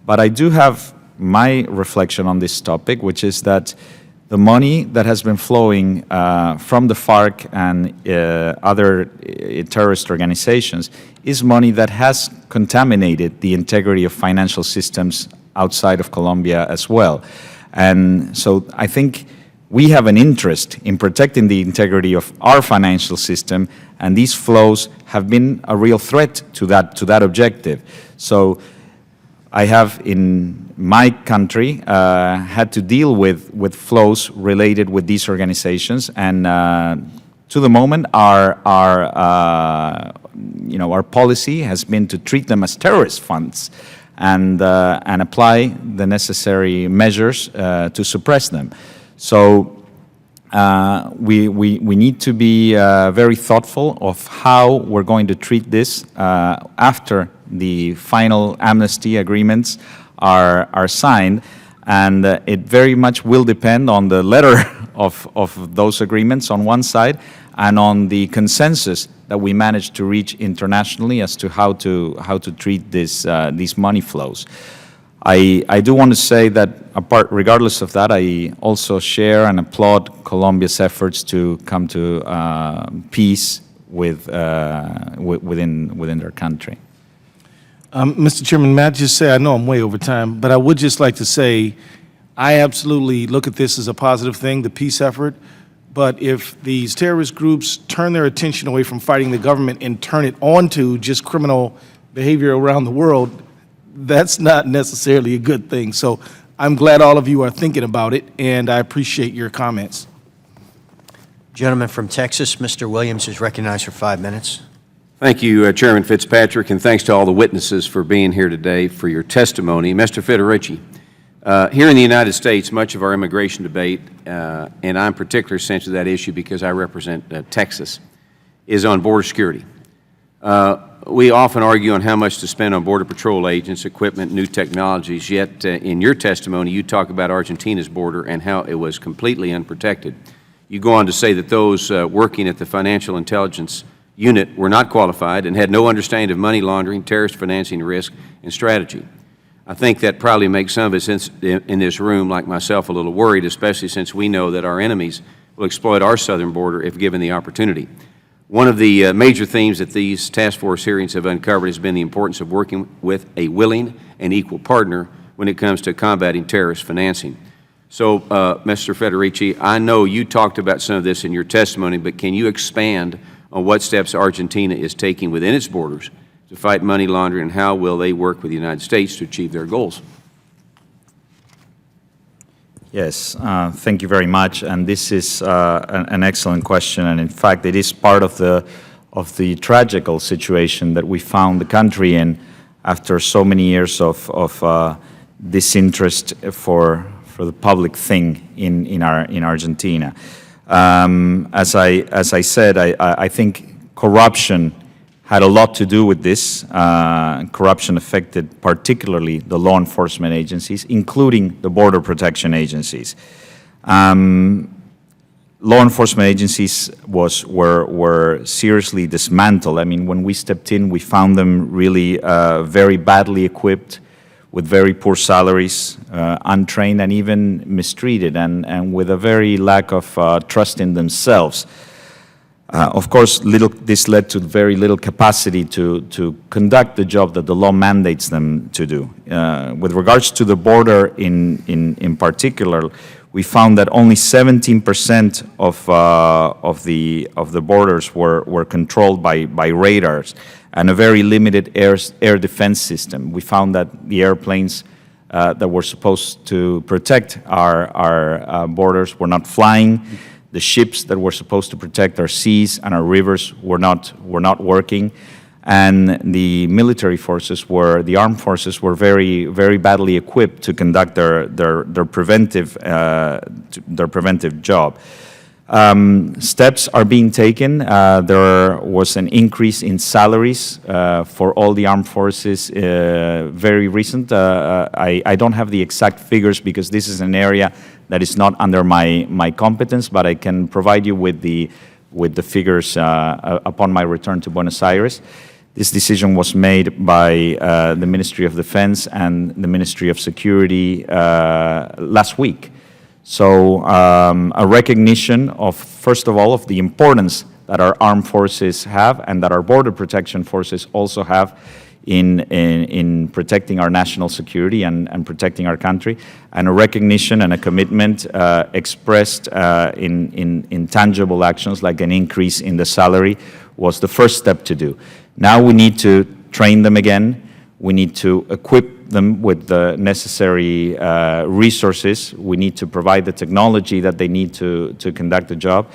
But I do have my reflection on this topic, which is that the money that has been flowing from the FARC and other terrorist organizations is money that has contaminated the integrity of financial systems outside of Colombia as well. And so I think we have an interest in protecting the integrity of our financial system, and these flows have been a real threat to that objective. So I have in my country had to deal with flows related with these organizations, and to the moment our policy has been to treat them as terrorist funds and apply the necessary measures to suppress them. So we need to be very thoughtful of how we're going to treat this after the final amnesty agreements are signed, and it very much will depend on the letter of those agreements on one side and on the consensus that we manage to reach internationally as to how to treat these money flows. I do want to say that regardless of that, I also share and applaud Colombia's efforts to come to peace within their country. Mr. Chairman, may I just say, I know I'm way over time, but I would just like to say, I absolutely look at this as a positive thing, the peace effort. But if these terrorist groups turn their attention away from fighting the government and turn it on to just criminal behavior around the world, that's not necessarily a good thing. So I'm glad all of you are thinking about it, and I appreciate your comments. Gentleman from Texas, Mr. Williams, is recognized for 5 minutes. Thank you, Chairman Fitzpatrick, and thanks to all the witnesses for being here today for your testimony. Mr. Federici, here in the United States, much of our immigration debate, and I'm particularly sensitive to that issue because I represent Texas, is on border security. We often argue on how much to spend on Border Patrol agents, equipment, new technologies, yet in your testimony you talk about Argentina's border and how it was completely unprotected. You go on to say that those working at the Financial Intelligence Unit were not qualified and had no understanding of money laundering, terrorist financing risk, and strategy. I think that probably makes some of us in this room, like myself, a little worried, especially since we know that our enemies will exploit our southern border if given the opportunity. One of the major themes that these task force hearings have uncovered has been the importance of working with a willing and equal partner when it comes to combating terrorist financing. So, Mr. Federici, I know you talked about some of this in your testimony, but can you expand on what steps Argentina is taking within its borders to fight money laundering, and how will they work with the United States to achieve their goals? Yes, thank you very much. And this is an excellent question. And in fact, it is part of the tragical situation that we found the country in after so many years of disinterest for the public thing in Argentina. As I said, I think corruption had a lot to do with this. Corruption affected particularly the law enforcement agencies, including the border protection agencies. Law enforcement agencies were seriously dismantled. I mean, when we stepped in, we found them really very badly equipped, with very poor salaries, untrained and even mistreated, and with a very lack of trust in themselves. Of course, this led to very little capacity to conduct the job that the law mandates them to do. With regards to the border in particular, we found that only 17% of the borders were controlled by radars, and a very limited air defense system. We found that the airplanes that were supposed to protect our borders were not flying. The ships that were supposed to protect our seas and our rivers were not working. And the military forces the armed forces were very, very badly equipped to conduct their preventive job. Steps are being taken. There was an increase in salaries for all the armed forces very recent. I don't have the exact figures because this is an area that is not under my competence, but I can provide you with the figures upon my return to Buenos Aires. This decision was made by the Ministry of Defense and the Ministry of Security last week. So a recognition of, first of all, of the importance that our armed forces have and that our border protection forces also have in protecting our national security and protecting our country, and a recognition and a commitment expressed in tangible actions like an increase in the salary was the first step to do. Now we need to train them again. We need to equip them with the necessary resources. We need to provide the technology that they need to conduct the job.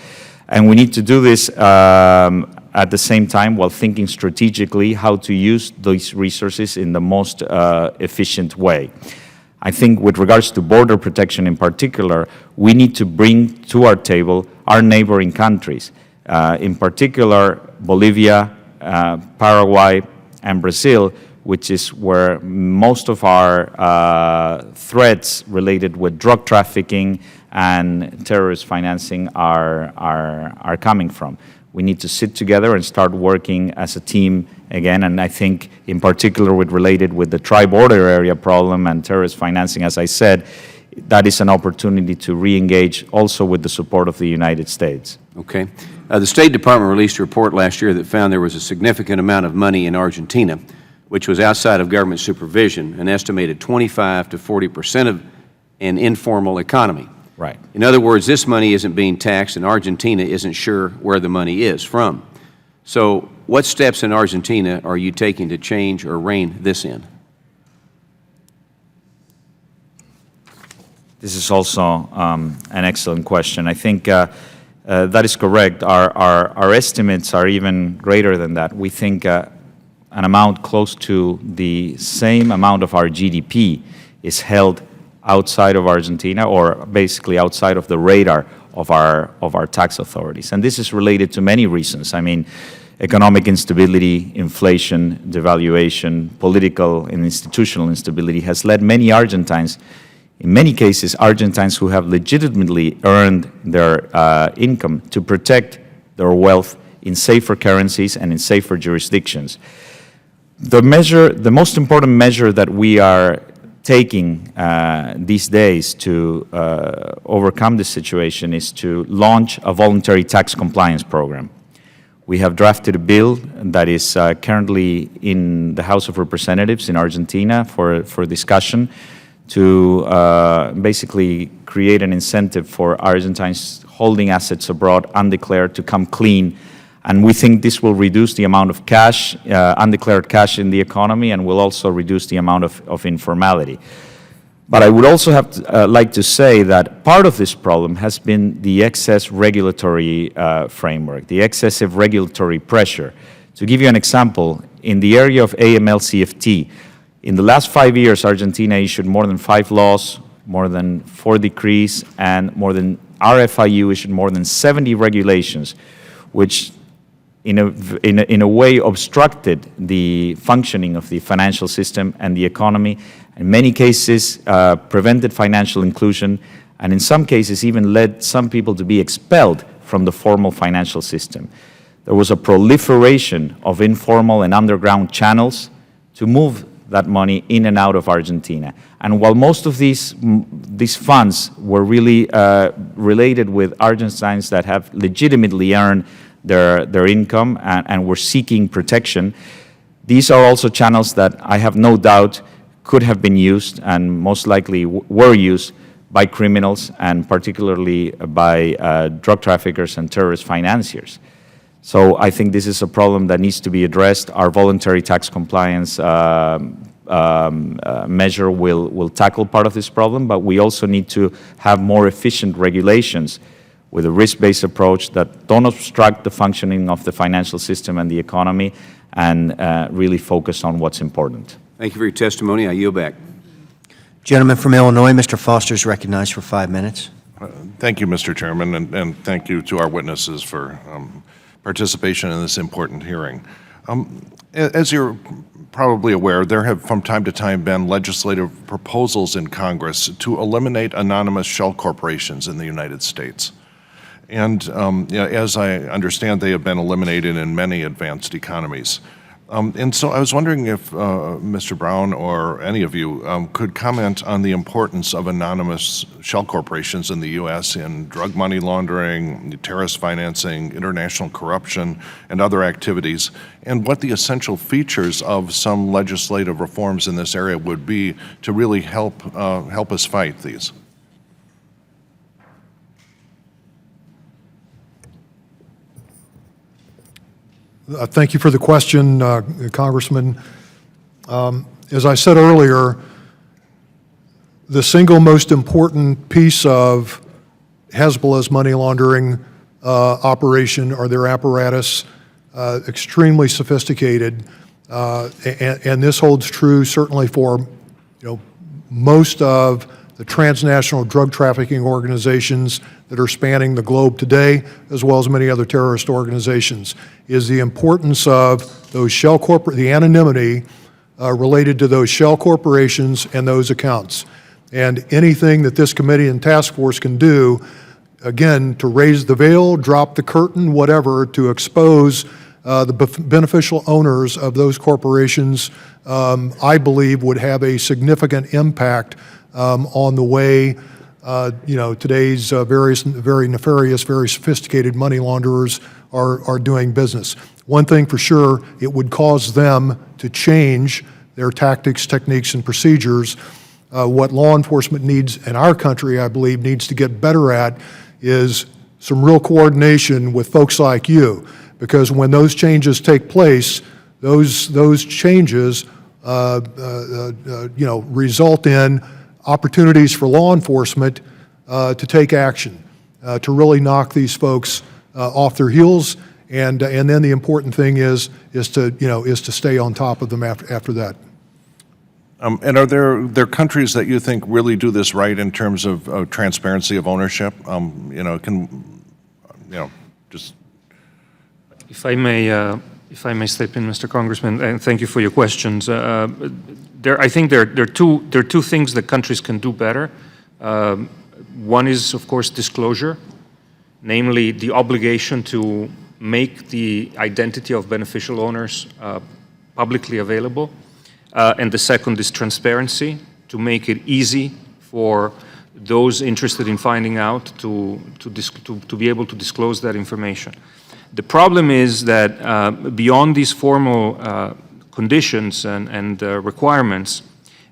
And we need to do this at the same time while thinking strategically how to use these resources in the most efficient way. I think with regards to border protection in particular, we need to bring to our table our neighboring countries, in particular Bolivia, Paraguay, and Brazil, which is where most of our threats related with drug trafficking and terrorist financing are coming from. We need to sit together and start working as a team again, and I think in particular related with the tri-border area problem and terrorist financing, as I said, that is an opportunity to re-engage also with the support of the United States. Okay. The State Department released a report last year that found there was a significant amount of money in Argentina, which was outside of government supervision, an estimated 25 to 40% of an informal economy. Right. In other words, this money isn't being taxed, and Argentina isn't sure where the money is from. So what steps in Argentina are you taking to change or rein this in? This is also an excellent question. I think that is correct. Our estimates are even greater than that. We think an amount close to the same amount of our GDP is held outside of Argentina, or basically outside of the radar of our tax authorities. And this is related to many reasons. I mean, economic instability, inflation, devaluation, political and institutional instability has led many Argentines, in many cases, Argentines who have legitimately earned their income, to protect their wealth in safer currencies and in safer jurisdictions. The most important measure that we are taking these days to overcome this situation is to launch a voluntary tax compliance program. We have drafted a bill that is currently in the House of Representatives in Argentina for discussion to basically create an incentive for Argentines holding assets abroad undeclared to come clean. And we think this will reduce the amount of cash, undeclared cash in the economy, and will also reduce the amount of informality. But I would also like to say that part of this problem has been the excess regulatory framework, the excessive regulatory pressure. To give you an example, in the area of AML-CFT, in the last 5 years, Argentina issued more than 5 laws, more than 4 decrees, and RFIU issued more than 70 regulations, which in a way obstructed the functioning of the financial system and the economy, in many cases prevented financial inclusion, and in some cases even led some people to be expelled from the formal financial system. There was a proliferation of informal and underground channels to move that money in and out of Argentina. And while most of these funds were really related with Argentines that have legitimately earned their income and were seeking protection, these are also channels that I have no doubt could have been used and most likely were used by criminals and particularly by drug traffickers and terrorist financiers. So I think this is a problem that needs to be addressed. Our voluntary tax compliance measure will tackle part of this problem, but we also need to have more efficient regulations with a risk-based approach that don't obstruct the functioning of the financial system and the economy, and really focus on what's important. Thank you for your testimony. I yield back. Gentleman from Illinois, Mr. Foster is recognized for 5 minutes. Thank you, Mr. Chairman, and thank you to our witnesses for participation in this important hearing. As you're probably aware, there have from time to time been legislative proposals in Congress to eliminate anonymous shell corporations in the United States. And as I understand, they have been eliminated in many advanced economies. And so I was wondering if Mr. Braun or any of you could comment on the importance of anonymous shell corporations in the U.S. in drug money laundering, terrorist financing, international corruption, and other activities, and what the essential features of some legislative reforms in this area would be to really help us fight these. Thank you for the question, Congressman. As I said earlier, the single most important piece of Hezbollah's money laundering operation or their apparatus, extremely sophisticated, and this holds true certainly for most of the transnational drug trafficking organizations that are spanning the globe today, as well as many other terrorist organizations, is the importance of those the anonymity related to those shell corporations and those accounts. And anything that this committee and task force can do, again, to raise the veil, drop the curtain, whatever, to expose the beneficial owners of those corporations, I believe would have a significant impact on the way today's very nefarious, very sophisticated money launderers are doing business. One thing for sure, it would cause them to change their tactics, techniques, and procedures. What law enforcement needs in our country, I believe, needs to get better at is some real coordination with folks like you, because when those changes take place, those changes result in opportunities for law enforcement to take action, to really knock these folks off their heels, and then the important thing is to stay on top of them after that. And are there countries that you think really do this right in terms of transparency of ownership? Just. If I may step in, Mr. Congressman, and thank you for your questions. I think there are two things that countries can do better. One is, of course, disclosure, namely the obligation to make the identity of beneficial owners publicly available. And the second is transparency, to make it easy for those interested in finding out to be able to disclose that information. The problem is that beyond these formal conditions and requirements,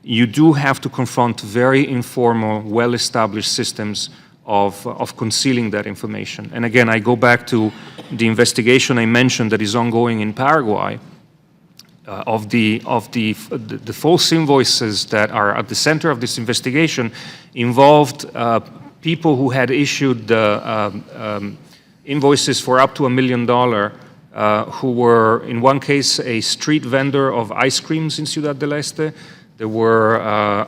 you do have to confront very informal, well-established systems of concealing that information. And again, I go back to the investigation I mentioned that is ongoing in Paraguay of the false invoices that are at the center of this investigation involved people who had issued invoices for up to $1 million, who were, in one case, a street vendor of ice creams in Ciudad del Este. There were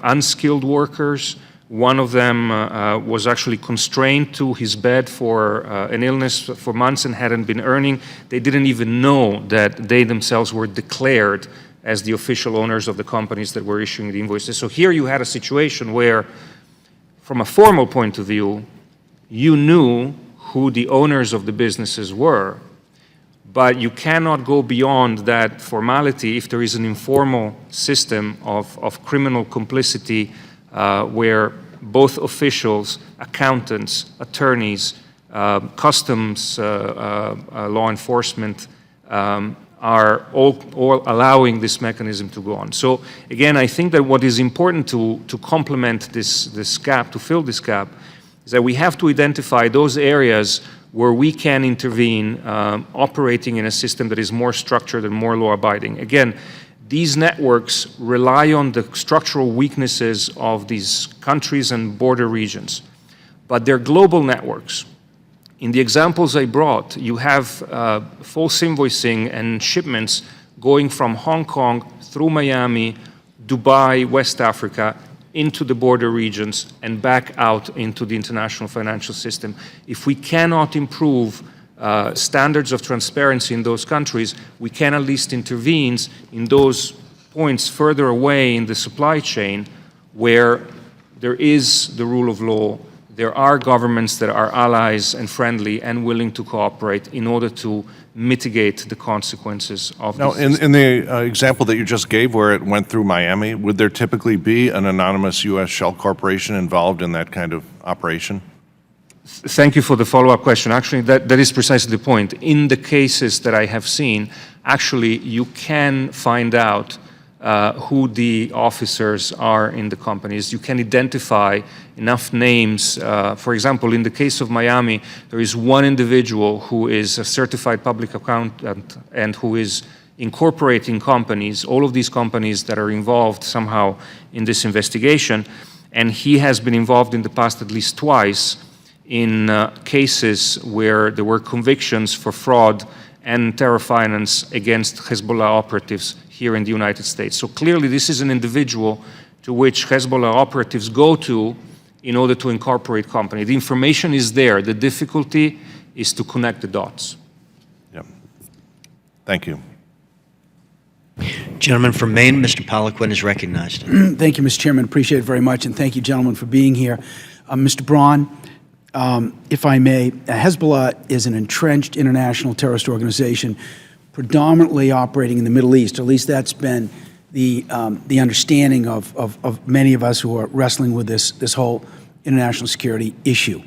unskilled workers. One of them was actually constrained to his bed for an illness for months and hadn't been earning. They didn't even know that they themselves were declared as the official owners of the companies that were issuing the invoices. So here you had a situation where, from a formal point of view, you knew who the owners of the businesses were, but you cannot go beyond that formality if there is an informal system of criminal complicity where both officials, accountants, attorneys, customs law enforcement are all allowing this mechanism to go on. So again, I think that what is important to complement this gap, to fill this gap, is that we have to identify those areas where we can intervene, operating in a system that is more structured and more law-abiding. Again, these networks rely on the structural weaknesses of these countries and border regions, but they're global networks. In the examples I brought, you have false invoicing and shipments going from Hong Kong through Miami, Dubai, West Africa, into the border regions and back out into the international financial system. If we cannot improve standards of transparency in those countries, we can at least intervene in those points further away in the supply chain where there is the rule of law. There are governments that are allies and friendly and willing to cooperate in order to mitigate the consequences of Now, this. in the example that you just gave where it went through Miami, would there typically be an anonymous U.S. shell corporation involved in that kind of operation? Thank you for the follow-up question. Actually, that is precisely the point. In the cases that I have seen, actually, you can find out who the officers are in the companies. You can identify enough names. For example, in the case of Miami, there is one individual who is a certified public accountant and who is incorporating companies, all of these companies that are involved somehow in this investigation, and he has been involved in the past at least twice in cases where there were convictions for fraud and terror finance against Hezbollah operatives here in the United States. So clearly this is an individual to which Hezbollah operatives go to in order to incorporate company. The information is there. The difficulty is to connect the dots. Yeah. Thank you. Gentleman from Maine, Mr. Poliquin is recognized. Thank you, Mr. Chairman. Appreciate it very much, and thank you, gentlemen, for being here. Mr. Braun, if I may, Hezbollah is an entrenched international terrorist organization predominantly operating in the Middle East. At least that's been the understanding of many of us who are wrestling with this whole international security issue.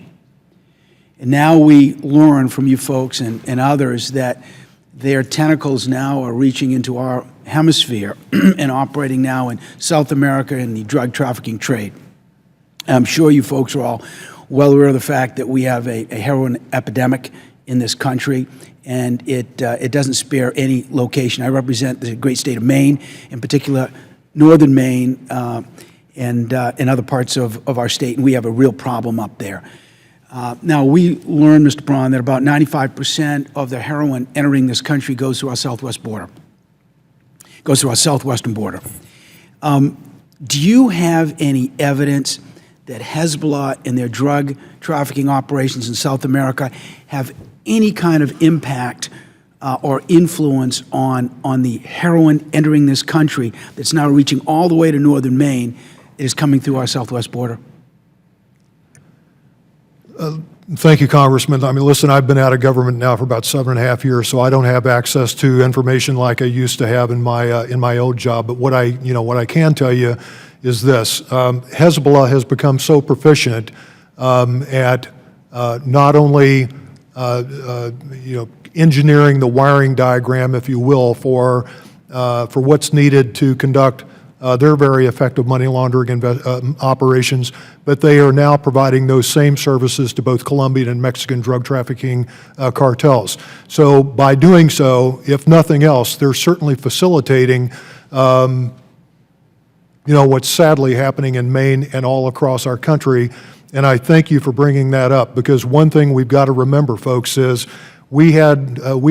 And now we learn from you folks and others that their tentacles now are reaching into our hemisphere and operating now in South America in the drug trafficking trade. I'm sure you folks are all well aware of the fact that we have a heroin epidemic in this country, and it doesn't spare any location. I represent the great state of Maine, in particular northern Maine and other parts of our state, and we have a real problem up there. Now, we learned, Mr. Braun, that about 95% of the heroin entering this country goes through our southwest border, goes through our southwestern border. Do you have any evidence that Hezbollah and their drug trafficking operations in South America have any kind of impact or influence on the heroin entering this country that's now reaching all the way to northern Maine that is coming through our southwest border? Thank you, Congressman. I mean, listen, I've been out of government now for about 7.5 years, so I don't have access to information like I used to have in my old job. But what I can tell you is this: Hezbollah has become so proficient at not only engineering the wiring diagram, if you will, for what's needed to conduct their very effective money laundering operations, but they are now providing those same services to both Colombian and Mexican drug trafficking cartels. So by doing so, if nothing else, they're certainly facilitating what's sadly happening in Maine and all across our country. And I thank you for bringing that up, because one thing we've got to remember, folks, is we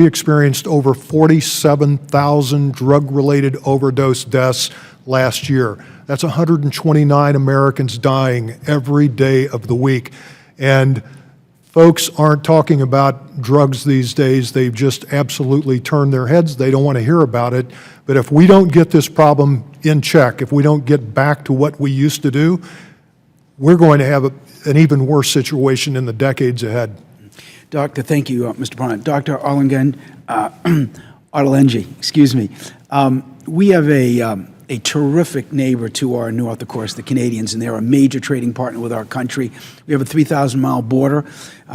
experienced over 47,000 drug-related overdose deaths last year. That's 129 Americans dying every day of the week. And folks aren't talking about drugs these days. They've just absolutely turned their heads. They don't want to hear about it. But if we don't get this problem in check, if we don't get back to what we used to do, we're going to have an even worse situation in the decades ahead. Doctor, thank you, Mr. Braun. Dr. Arlengi, excuse me. We have a terrific neighbor to our north, of course, the Canadians, and they're a major trading partner with our country. We have a 3,000-mile border.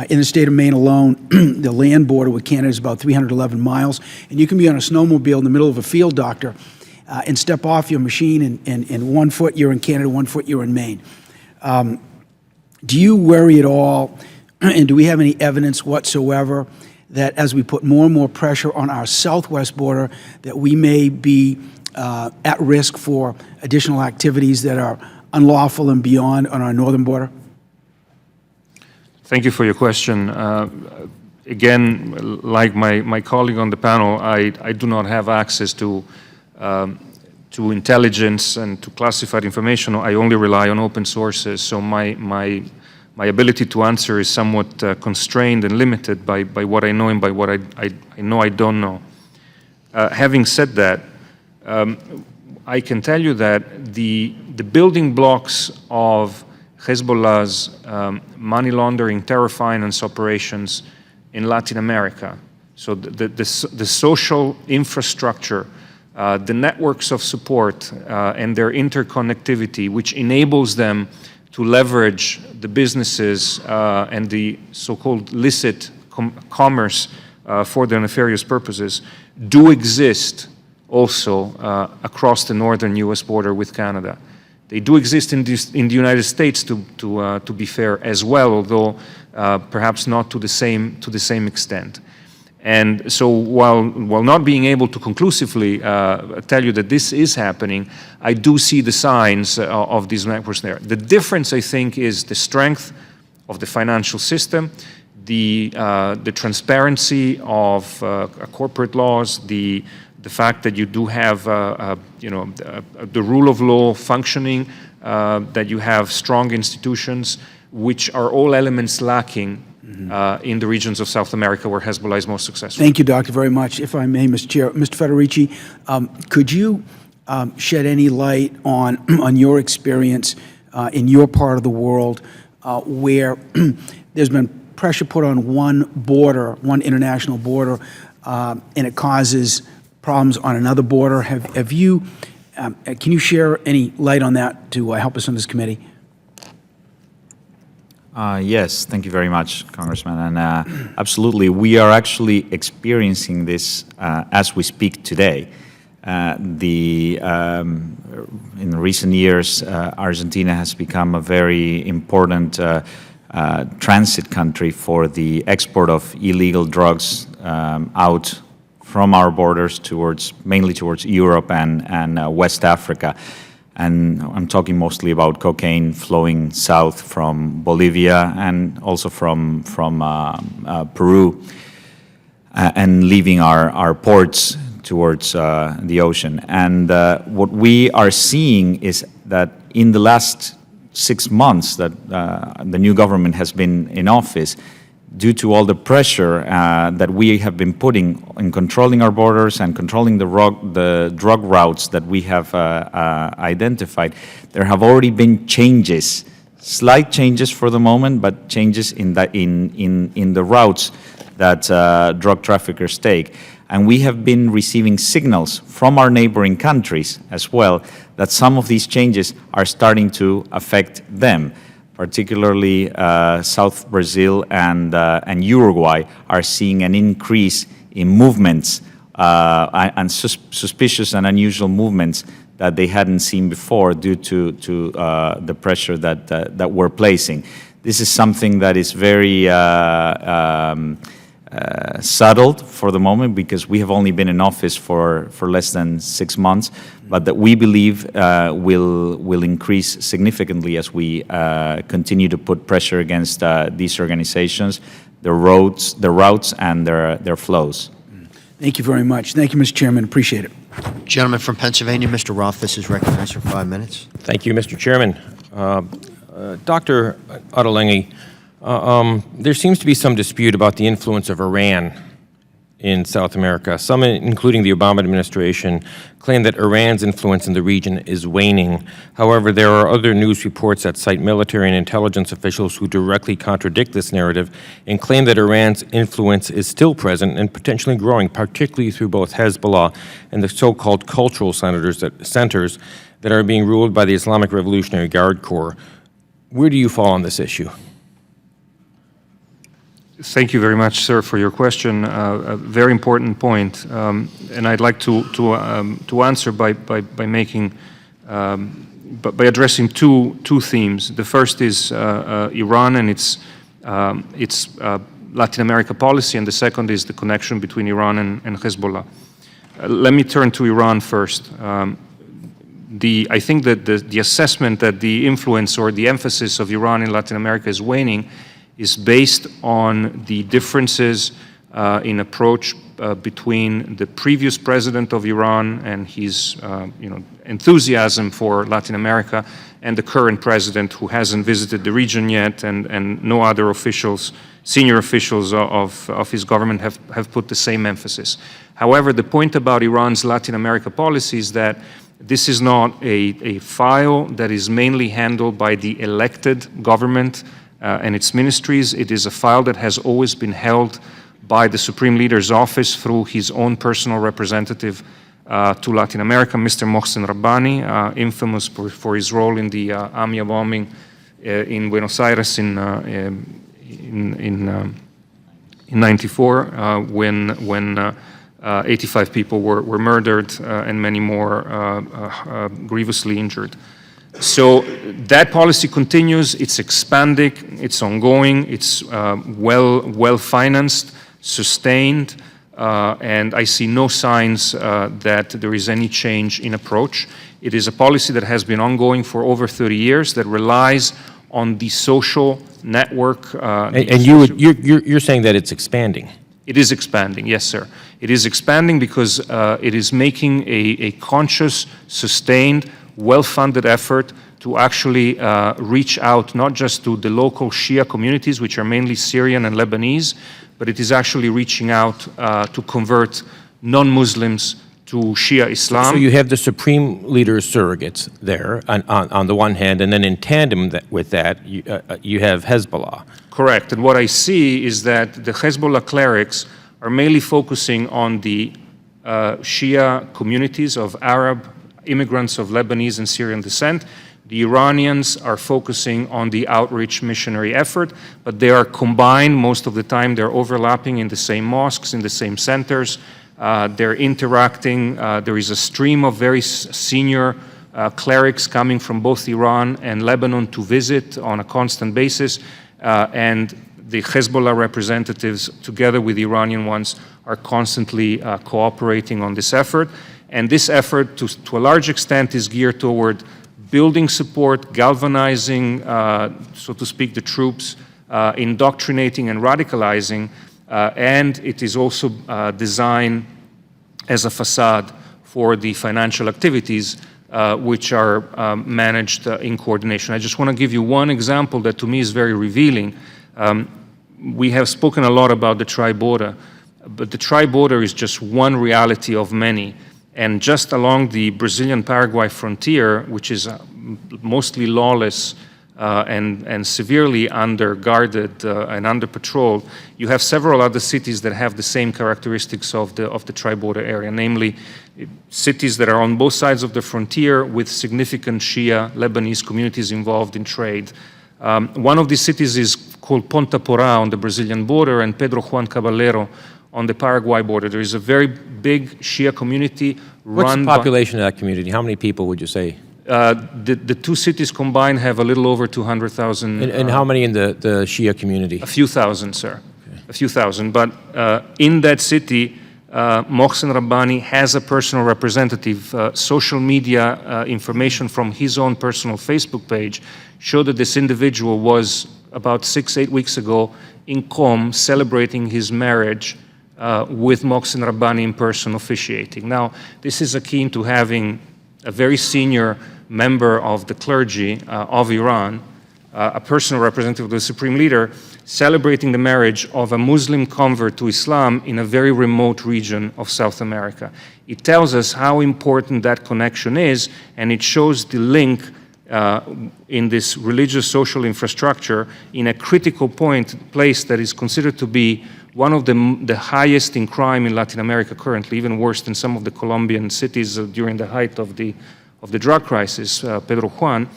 In the state of Maine alone, the land border with Canada is about 311 miles, and you can be on a snowmobile in the middle of a field, doctor, and step off your machine, and 1 foot you're in Canada, 1 foot you're in Maine. Do you worry at all And do we have any evidence whatsoever that as we put more and more pressure on our southwest border, that we may be at risk for additional activities that are unlawful and beyond on our northern border? Thank you for your question. Again, like my colleague on the panel, I do not have access to intelligence and to classified information. I only rely on open sources, so my ability to answer is somewhat constrained and limited by what I know and by what I know I don't know. Having said that, I can tell you that the building blocks of Hezbollah's money laundering, terror finance operations in Latin America, so the social infrastructure, the networks of support and their interconnectivity, which enables them to leverage the businesses and the so-called licit commerce for their nefarious purposes, do exist also across the northern U.S. border with Canada. They do exist in the United States, to be fair, as well, although perhaps not to the same extent. And so while not being able to conclusively tell you that this is happening, I do see the signs of these networks there. The difference, I think, is the strength of the financial system, the transparency of corporate laws, the fact that you do have the rule of law functioning, that you have strong institutions, which are all elements lacking in the regions of South America where Hezbollah is most successful. Thank you, Doctor, very much. If I may, Mr. Chair, Mr. Federici, could you shed any light on your experience in your part of the world where there's been pressure put on one border, one international border, and it causes problems on another border? Have you, can you share any light on that to help us on this committee? Yes, thank you very much, Congressman. And absolutely, we are actually experiencing this as we speak today. In recent years, Argentina has become a very important transit country for the export of illegal drugs out from our borders mainly towards Europe and West Africa. And I'm talking mostly about cocaine flowing south from Bolivia and also from Peru and leaving our ports towards the ocean. And what we are seeing is that in the last 6 months that the new government has been in office, due to all the pressure that we have been putting in controlling our borders and controlling the drug routes that we have identified, there have already been changes, slight changes for the moment, but changes in the routes that drug traffickers take. And we have been receiving signals from our neighboring countries as well that some of these changes are starting to affect them. Particularly South Brazil and Uruguay are seeing an increase in movements and suspicious and unusual movements that they hadn't seen before due to the pressure that we're placing. This is something that is very settled for the moment because we have only been in office for less than 6 months, but that we believe will increase significantly as we continue to put pressure against these organizations, their routes and their flows. Thank you very much. Thank you, Mr. Chairman. Appreciate it. Gentleman from Pennsylvania, Mr. Rothfuss is recognized for 5 minutes. Thank you, Mr. Chairman. Dr. Oenini, there seems to be some dispute about the influence of Iran in South America. Some, including the Obama administration, claim that Iran's influence in the region is waning. However, there are other news reports that cite military and intelligence officials who directly contradict this narrative and claim that Iran's influence is still present and potentially growing, particularly through both Hezbollah and the so-called cultural centers that are being ruled by the Islamic Revolutionary Guard Corps. Where do you fall on this issue? Thank you very much, sir, for your question. A very important point, and I'd like to answer by addressing two themes. The first is Iran and its its Latin America policy, and the second is the connection between Iran and Hezbollah. Let me turn to Iran first. I think that the assessment that the influence or the emphasis of Iran in Latin America is waning is based on the differences in approach between the previous president of Iran and his enthusiasm for Latin America and the current president, who hasn't visited the region yet, and no other officials, senior officials of his government have put the same emphasis. However, the point about Iran's Latin America policy is that this is not a file that is mainly handled by the elected government and its ministries. It is a file that has always been held by the Supreme Leader's office through his own personal representative to Latin America, Mr. Mohsen Rabbani, infamous for his role in the AMIA bombing in Buenos Aires in 94, when 85 people were murdered and many more grievously injured. So that policy continues. It's expanding. It's ongoing. It's well financed, sustained, and I see no signs that there is any change in approach. It is a policy that has been ongoing for over 30 years that relies on the social network. You're saying that it's expanding? It is expanding, yes, sir. It is expanding because it is making a conscious, sustained, well-funded effort to actually reach out not just to the local Shia communities, which are mainly Syrian and Lebanese, but it is actually reaching out to convert non-Muslims to Shia Islam. So you have the Supreme Leader's surrogates there on the one hand, and then in tandem with that, you have Hezbollah. Correct. And what I see is that the Hezbollah clerics are mainly focusing on the Shia communities of Arab immigrants of Lebanese and Syrian descent. The Iranians are focusing on the outreach missionary effort, but they are combined most of the time. They're overlapping in the same mosques, in the same centers. They're interacting. There is a stream of very senior clerics coming from both Iran and Lebanon to visit on a constant basis. And the Hezbollah representatives, together with the Iranian ones, are constantly cooperating on this effort. And this effort, to a large extent, is geared toward building support, galvanizing, so to speak, the troops, indoctrinating and radicalizing, and it is also designed as a facade for the financial activities which are managed in coordination. I just want to give you one example that to me is very revealing. We have spoken a lot about the tri-border, but the tri-border is just one reality of many. And just along the Brazilian-Paraguay frontier, which is mostly lawless and severely under-guarded and under-patrolled, you have several other cities that have the same characteristics of the tri-border area, namely cities that are on both sides of the frontier with significant Shia Lebanese communities involved in trade. One of these cities is called Ponta Porá on the Brazilian border, and Pedro Juan Caballero on the Paraguay border. There is a very big Shia community What's the population of that community? How many people would you say? The two cities combined have a little over 200,000. And how many in the Shia community? A few thousand, sir. Okay. A few thousand. But in that city, Mohsen Rabbani has a personal representative. Social media information from his own personal Facebook page showed that this individual was about 6-8 weeks ago in Qom celebrating his marriage with Mohsen Rabbani in person officiating. Now, this is akin to having a very senior member of the clergy of Iran, a personal representative of the Supreme Leader, celebrating the marriage of a Muslim convert to Islam in a very remote region of South America. It tells us how important that connection is, and it shows the link in this religious social infrastructure in a critical place that is considered to be one of the highest in crime in Latin America currently, even worse than some of the Colombian cities during the height of the drug crisis, Pedro Juan.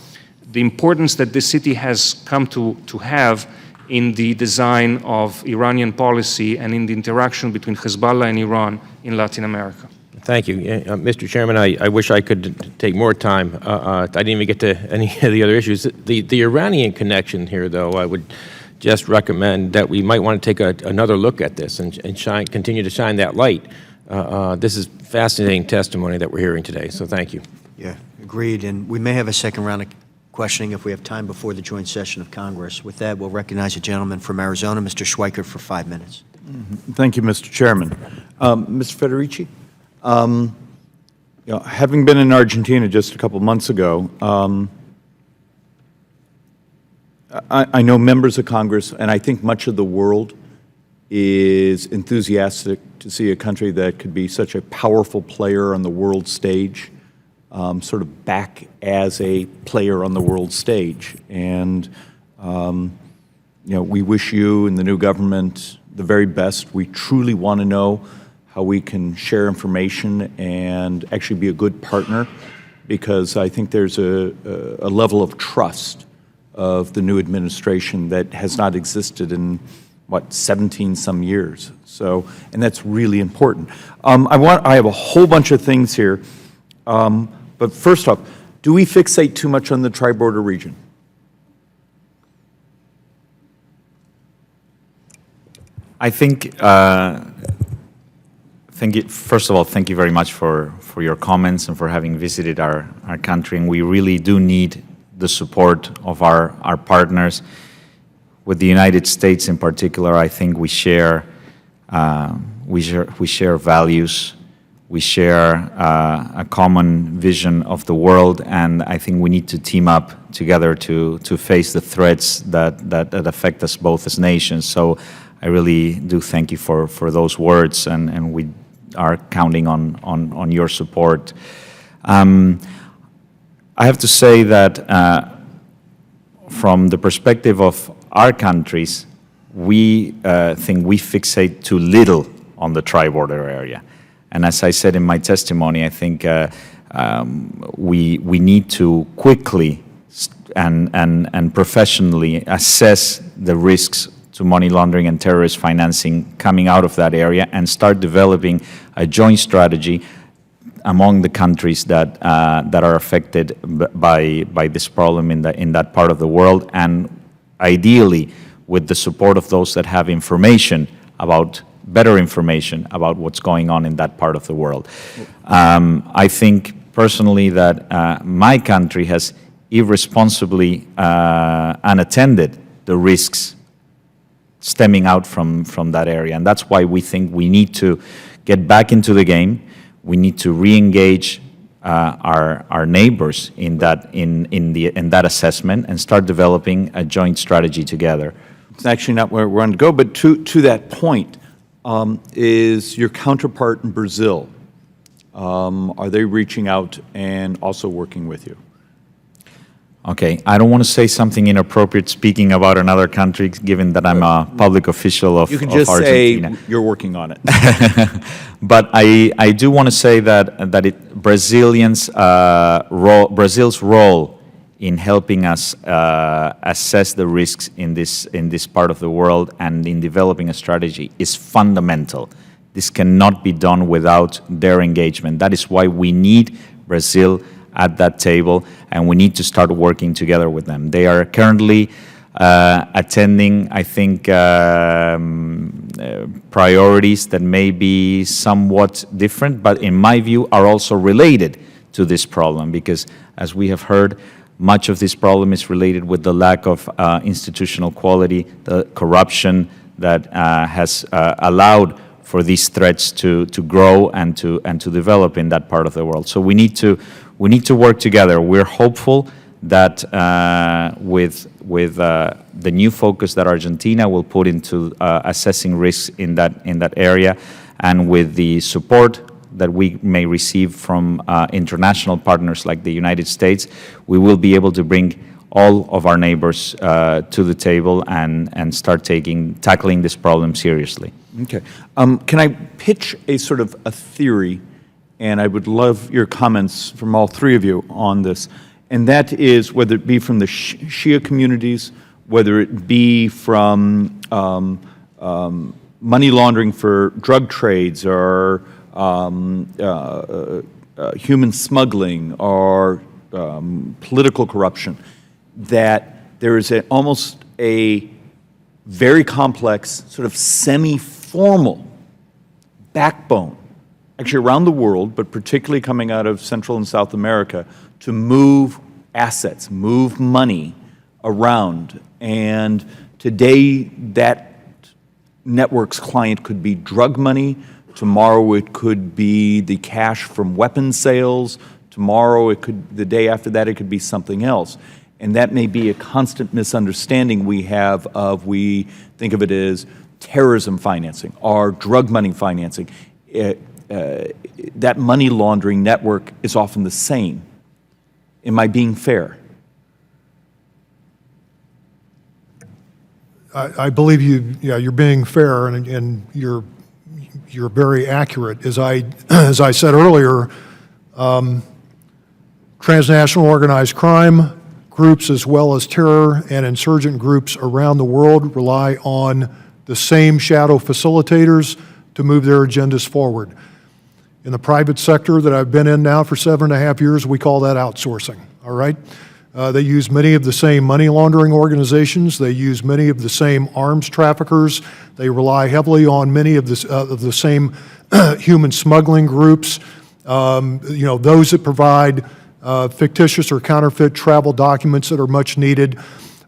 The importance that this city has come to have in the design of Iranian policy and in the interaction between Hezbollah and Iran in Latin America. Thank you. Mr. Chairman, I wish I could take more time. I didn't even get to any of the other issues. The Iranian connection here, though, I would just recommend that we might want to take another look at this and continue to shine that light. This is fascinating testimony that we're hearing today, so thank you. Yeah, agreed. And we may have a second round of questioning if we have time before the joint session of Congress. With that, we'll recognize a gentleman from Arizona, Mr. Schweikert, for 5 minutes. Thank you, Mr. Chairman. Mr. Federici, having been in Argentina just a couple months ago, I know members of Congress, and I think much of the world is enthusiastic to see a country that could be such a powerful player on the world stage, sort of back as a player on the world stage. And, we wish you and the new government the very best. We truly want to know how we can share information and actually be a good partner, because I think there's a level of trust of the new administration that has not existed in, 17 some years. So, and that's really important. I have a whole bunch of things here, but first off, do we fixate too much on the tri-border region? I think, first of all, thank you very much for your comments and for having visited our country. And we really do need the support of our partners. With the United States in particular, I think we share values, we share a common vision of the world, and I think we need to team up together to face the threats that affect us both as nations. So I really do thank you for those words, and we are counting on your support. I have to say that from the perspective of our countries, we think we fixate too little on the tri-border area. And as I said in my testimony, I think we need to quickly and professionally assess the risks to money laundering and terrorist financing coming out of that area, and start developing a joint strategy among the countries that are affected by this problem in that part of the world, and ideally with the support of those that have better information about what's going on in that part of the world. I think personally that my country has irresponsibly unattended the risks stemming out from that area, and that's why we think we need to get back into the game. We need to re-engage our neighbors in that assessment and start developing a joint strategy together. It's actually not where we want to go, but to that point, is your counterpart in Brazil, are they reaching out and also working with you? Okay, I don't want to say something inappropriate speaking about another country, given that I'm a public official of Argentina. You can just say you're working on it. But I do want to say that Brazil's role in helping us assess the risks in this part of the world and in developing a strategy is fundamental. This cannot be done without their engagement. That is why we need Brazil at that table, and we need to start working together with them. They are currently attending, I think, priorities that may be somewhat different, but in my view are also related to this problem, because as we have heard, much of this problem is related with the lack of institutional quality, the corruption that has allowed for these threats to grow and to develop in that part of the world. So we need to work together. We're hopeful that with the new focus that Argentina will put into assessing risks in that area, and with the support that we may receive from international partners like the United States, we will be able to bring all of our neighbors to the table and start tackling this problem seriously. Okay. Can I pitch a sort of a theory, and I would love your comments from all three of you on this, and that is whether it be from the Shia communities, whether it be from money laundering for drug trades or human smuggling or political corruption, that there is almost a very complex, sort of semi-formal backbone, actually around the world, but particularly coming out of Central and South America, to move assets, move money around. And today, that network's client could be drug money. Tomorrow, it could be the cash from weapons sales. Tomorrow, the day after that, it could be something else. And that may be a constant misunderstanding we have of, we think of it as terrorism financing or drug money financing. That money laundering network is often the same. Am I being fair? I believe you're being fair, and you're very accurate. As I said earlier, transnational organized crime groups as well as terror and insurgent groups around the world rely on the same shadow facilitators to move their agendas forward. In the private sector that I've been in now for 7.5 years, we call that outsourcing, all right? They use many of the same money laundering organizations. They use many of the same arms traffickers. They rely heavily on many of the same human smuggling groups, those that provide fictitious or counterfeit travel documents that are much needed.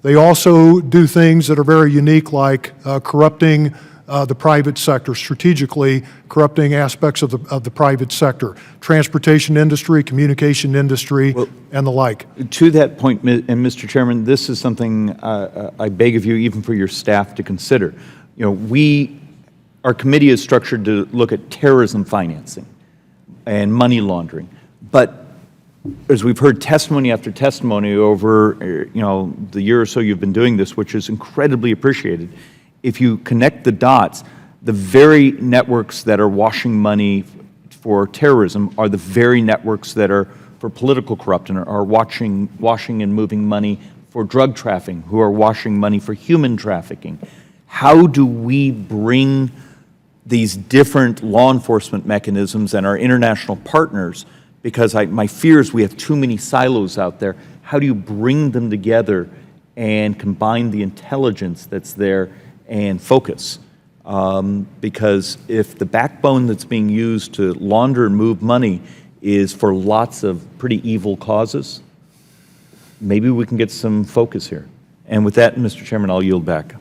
They also do things that are very unique, like corrupting the private sector, strategically corrupting aspects of the private sector, transportation industry, communication industry, and the like. To that point, and Mr. Chairman, this is something I beg of you, even for your staff, to consider. Our committee is structured to look at terrorism financing and money laundering, but as we've heard testimony after testimony over the year or so you've been doing this, which is incredibly appreciated, if you connect the dots, the very networks that are washing money for terrorism are the very networks that are for political corruption, are washing and moving money for drug trafficking, who are washing money for human trafficking. How do we bring these different law enforcement mechanisms and our international partners, because my fear is we have too many silos out there, how do you bring them together and combine the intelligence that's there and focus? Because if the backbone that's being used to launder and move money is for lots of pretty evil causes, maybe we can get some focus here. And with that, Mr. Chairman, I'll yield back.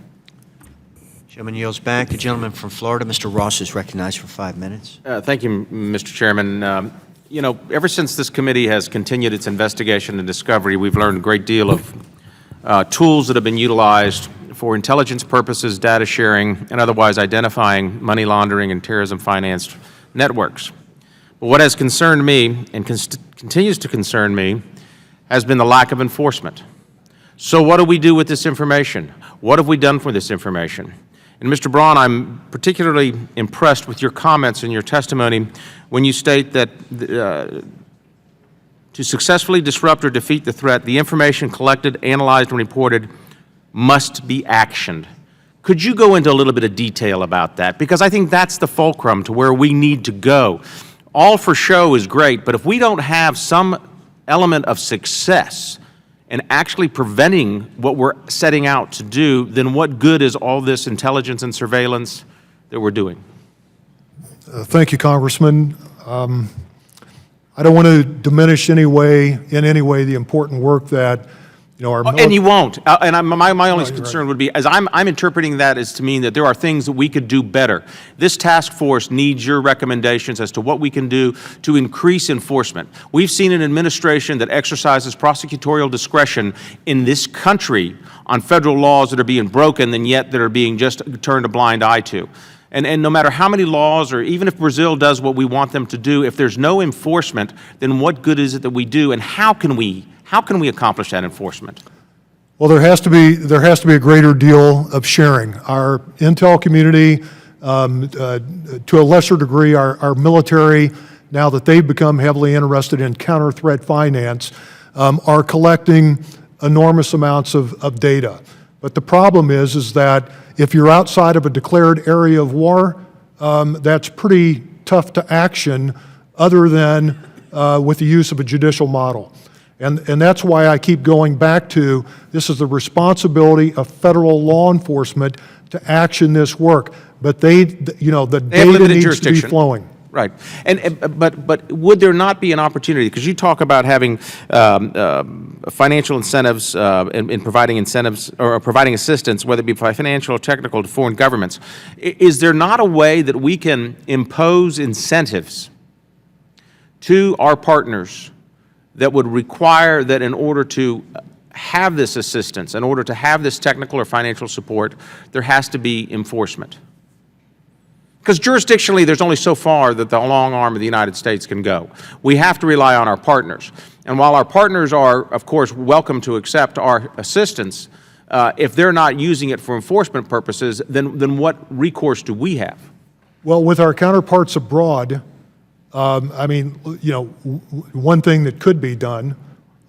Gentleman yields back. The gentleman from Florida, Mr. Ross, is recognized for 5 minutes. Thank you, Mr. Chairman. Ever since this committee has continued its investigation and discovery, we've learned a great deal of tools that have been utilized for intelligence purposes, data sharing, and otherwise identifying money laundering and terrorism-financed networks. But what has concerned me and continues to concern me has been the lack of enforcement. So what do we do with this information? What have we done for this information? And Mr. Braun, I'm particularly impressed with your comments and your testimony when you state that to successfully disrupt or defeat the threat, the information collected, analyzed, and reported must be actioned. Could you go into a little bit of detail about that? Because I think that's the fulcrum to where we need to go. All for show is great, but if we don't have some element of success and actually preventing what we're setting out to do, then what good is all this intelligence and surveillance that we're doing? Thank you, Congressman. I don't want to diminish in any way the important work that our and you won't. And my only concern would be, as I'm interpreting that as to mean that there are things that we could do better. This task force needs your recommendations as to what we can do to increase enforcement. We've seen an administration that exercises prosecutorial discretion in this country on federal laws that are being broken and yet that are being just turned a blind eye to. And no matter how many laws, or even if Brazil does what we want them to do, if there's no enforcement, then what good is it that we do, and how can we accomplish that enforcement? Well, there has to be a greater deal of sharing. Our intel community, to a lesser degree, our military, now that they've become heavily interested in counter-threat finance, are collecting enormous amounts of data. But the problem is that if you're outside of a declared area of war, that's pretty tough to action other than with the use of a judicial model. And that's why I keep going back to, this is the responsibility of federal law enforcement to action this work. But the They have data limited needs to be jurisdiction. flowing. Right. But would there not be an opportunity, because you talk about having financial incentives in providing incentives or providing assistance, whether it be financial or technical, to foreign governments. Is there not a way that we can impose incentives to our partners that would require that in order to have this assistance, in order to have this technical or financial support, there has to be enforcement? Because jurisdictionally, there's only so far that the long arm of the United States can go. We have to rely on our partners. And while our partners are, of course, welcome to accept our assistance, if they're not using it for enforcement purposes, then what recourse do we have? Well, with our counterparts abroad, I mean, one thing that could be done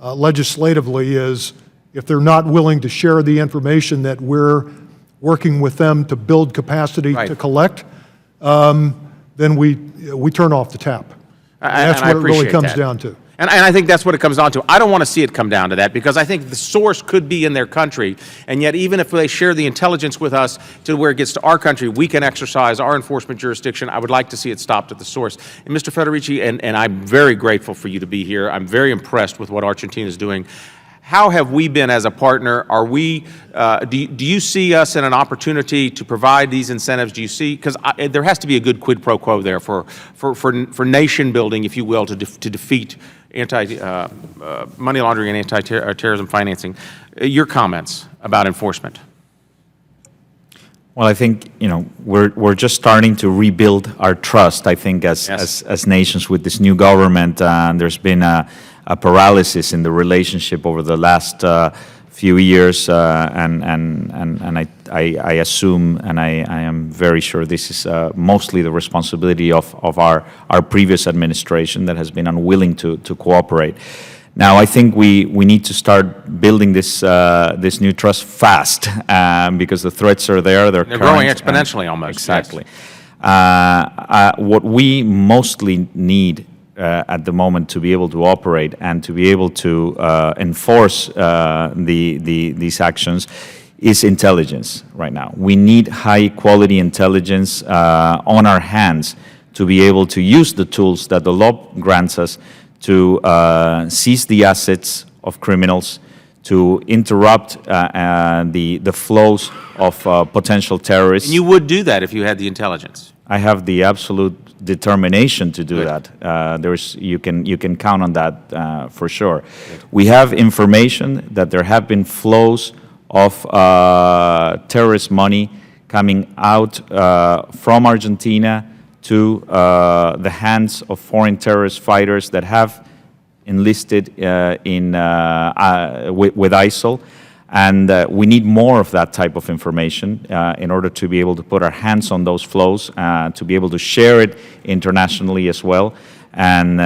legislatively is if they're not willing to share the information that we're working with them to build capacity to collect, then we turn off the tap. And that's what it really comes down to. And I think that's what it comes down to. I don't want to see it come down to that, because I think the source could be in their country, and yet even if they share the intelligence with us to where it gets to our country, we can exercise our enforcement jurisdiction. I would like to see it stopped at the source. And Mr. Federici, and I'm very grateful for you to be here. I'm very impressed with what Argentina is doing. How have we been as a partner? Are we, do you see us in an opportunity to provide these incentives? Do you see, because there has to be a good quid pro quo there for nation building, if you will, to defeat money laundering and anti-terrorism financing. Your comments about enforcement? Well, I think, we're just starting to rebuild our trust, I think, as nations with this new government. There's been a paralysis in the relationship over the last few years, and I assume, and I am very sure this is mostly the responsibility of our previous administration that has been unwilling to cooperate. Now, I think we need to start building this new trust fast, because the threats are there. They're growing exponentially almost. Exactly. Yes. What we mostly need at the moment to be able to operate and to be able to enforce these actions is intelligence right now. We need high-quality intelligence on our hands to be able to use the tools that the law grants us to seize the assets of criminals, to interrupt the flows of potential terrorists. And you would do that if you had the intelligence. I have the absolute determination to do that. You can count on that for sure. We have information that there have been flows of terrorist money coming out from Argentina to the hands of foreign terrorist fighters that have enlisted with ISIL. And we need more of that type of information in order to be able to put our hands on those flows, to be able to share it internationally as well, and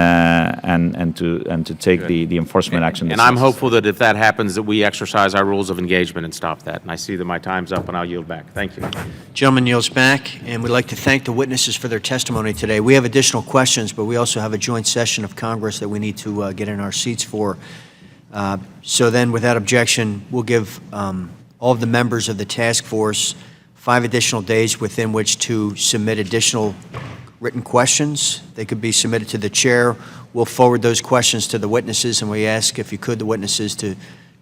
to take the enforcement action. And I'm hopeful that if that happens, that we exercise our rules of engagement and stop that. And I see that my time's up, and I'll yield back. Thank you. Gentleman yields back, and we'd like to thank the witnesses for their testimony today. We have additional questions, but we also have a joint session of Congress that we need to get in our seats for. So then, without objection, we'll give all of the members of the task force 5 additional days within which to submit additional written questions. They could be submitted to the chair. We'll forward those questions to the witnesses, and we ask, if you could, the witnesses to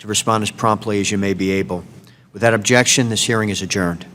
respond as promptly as you may be able. Without objection, this hearing is adjourned.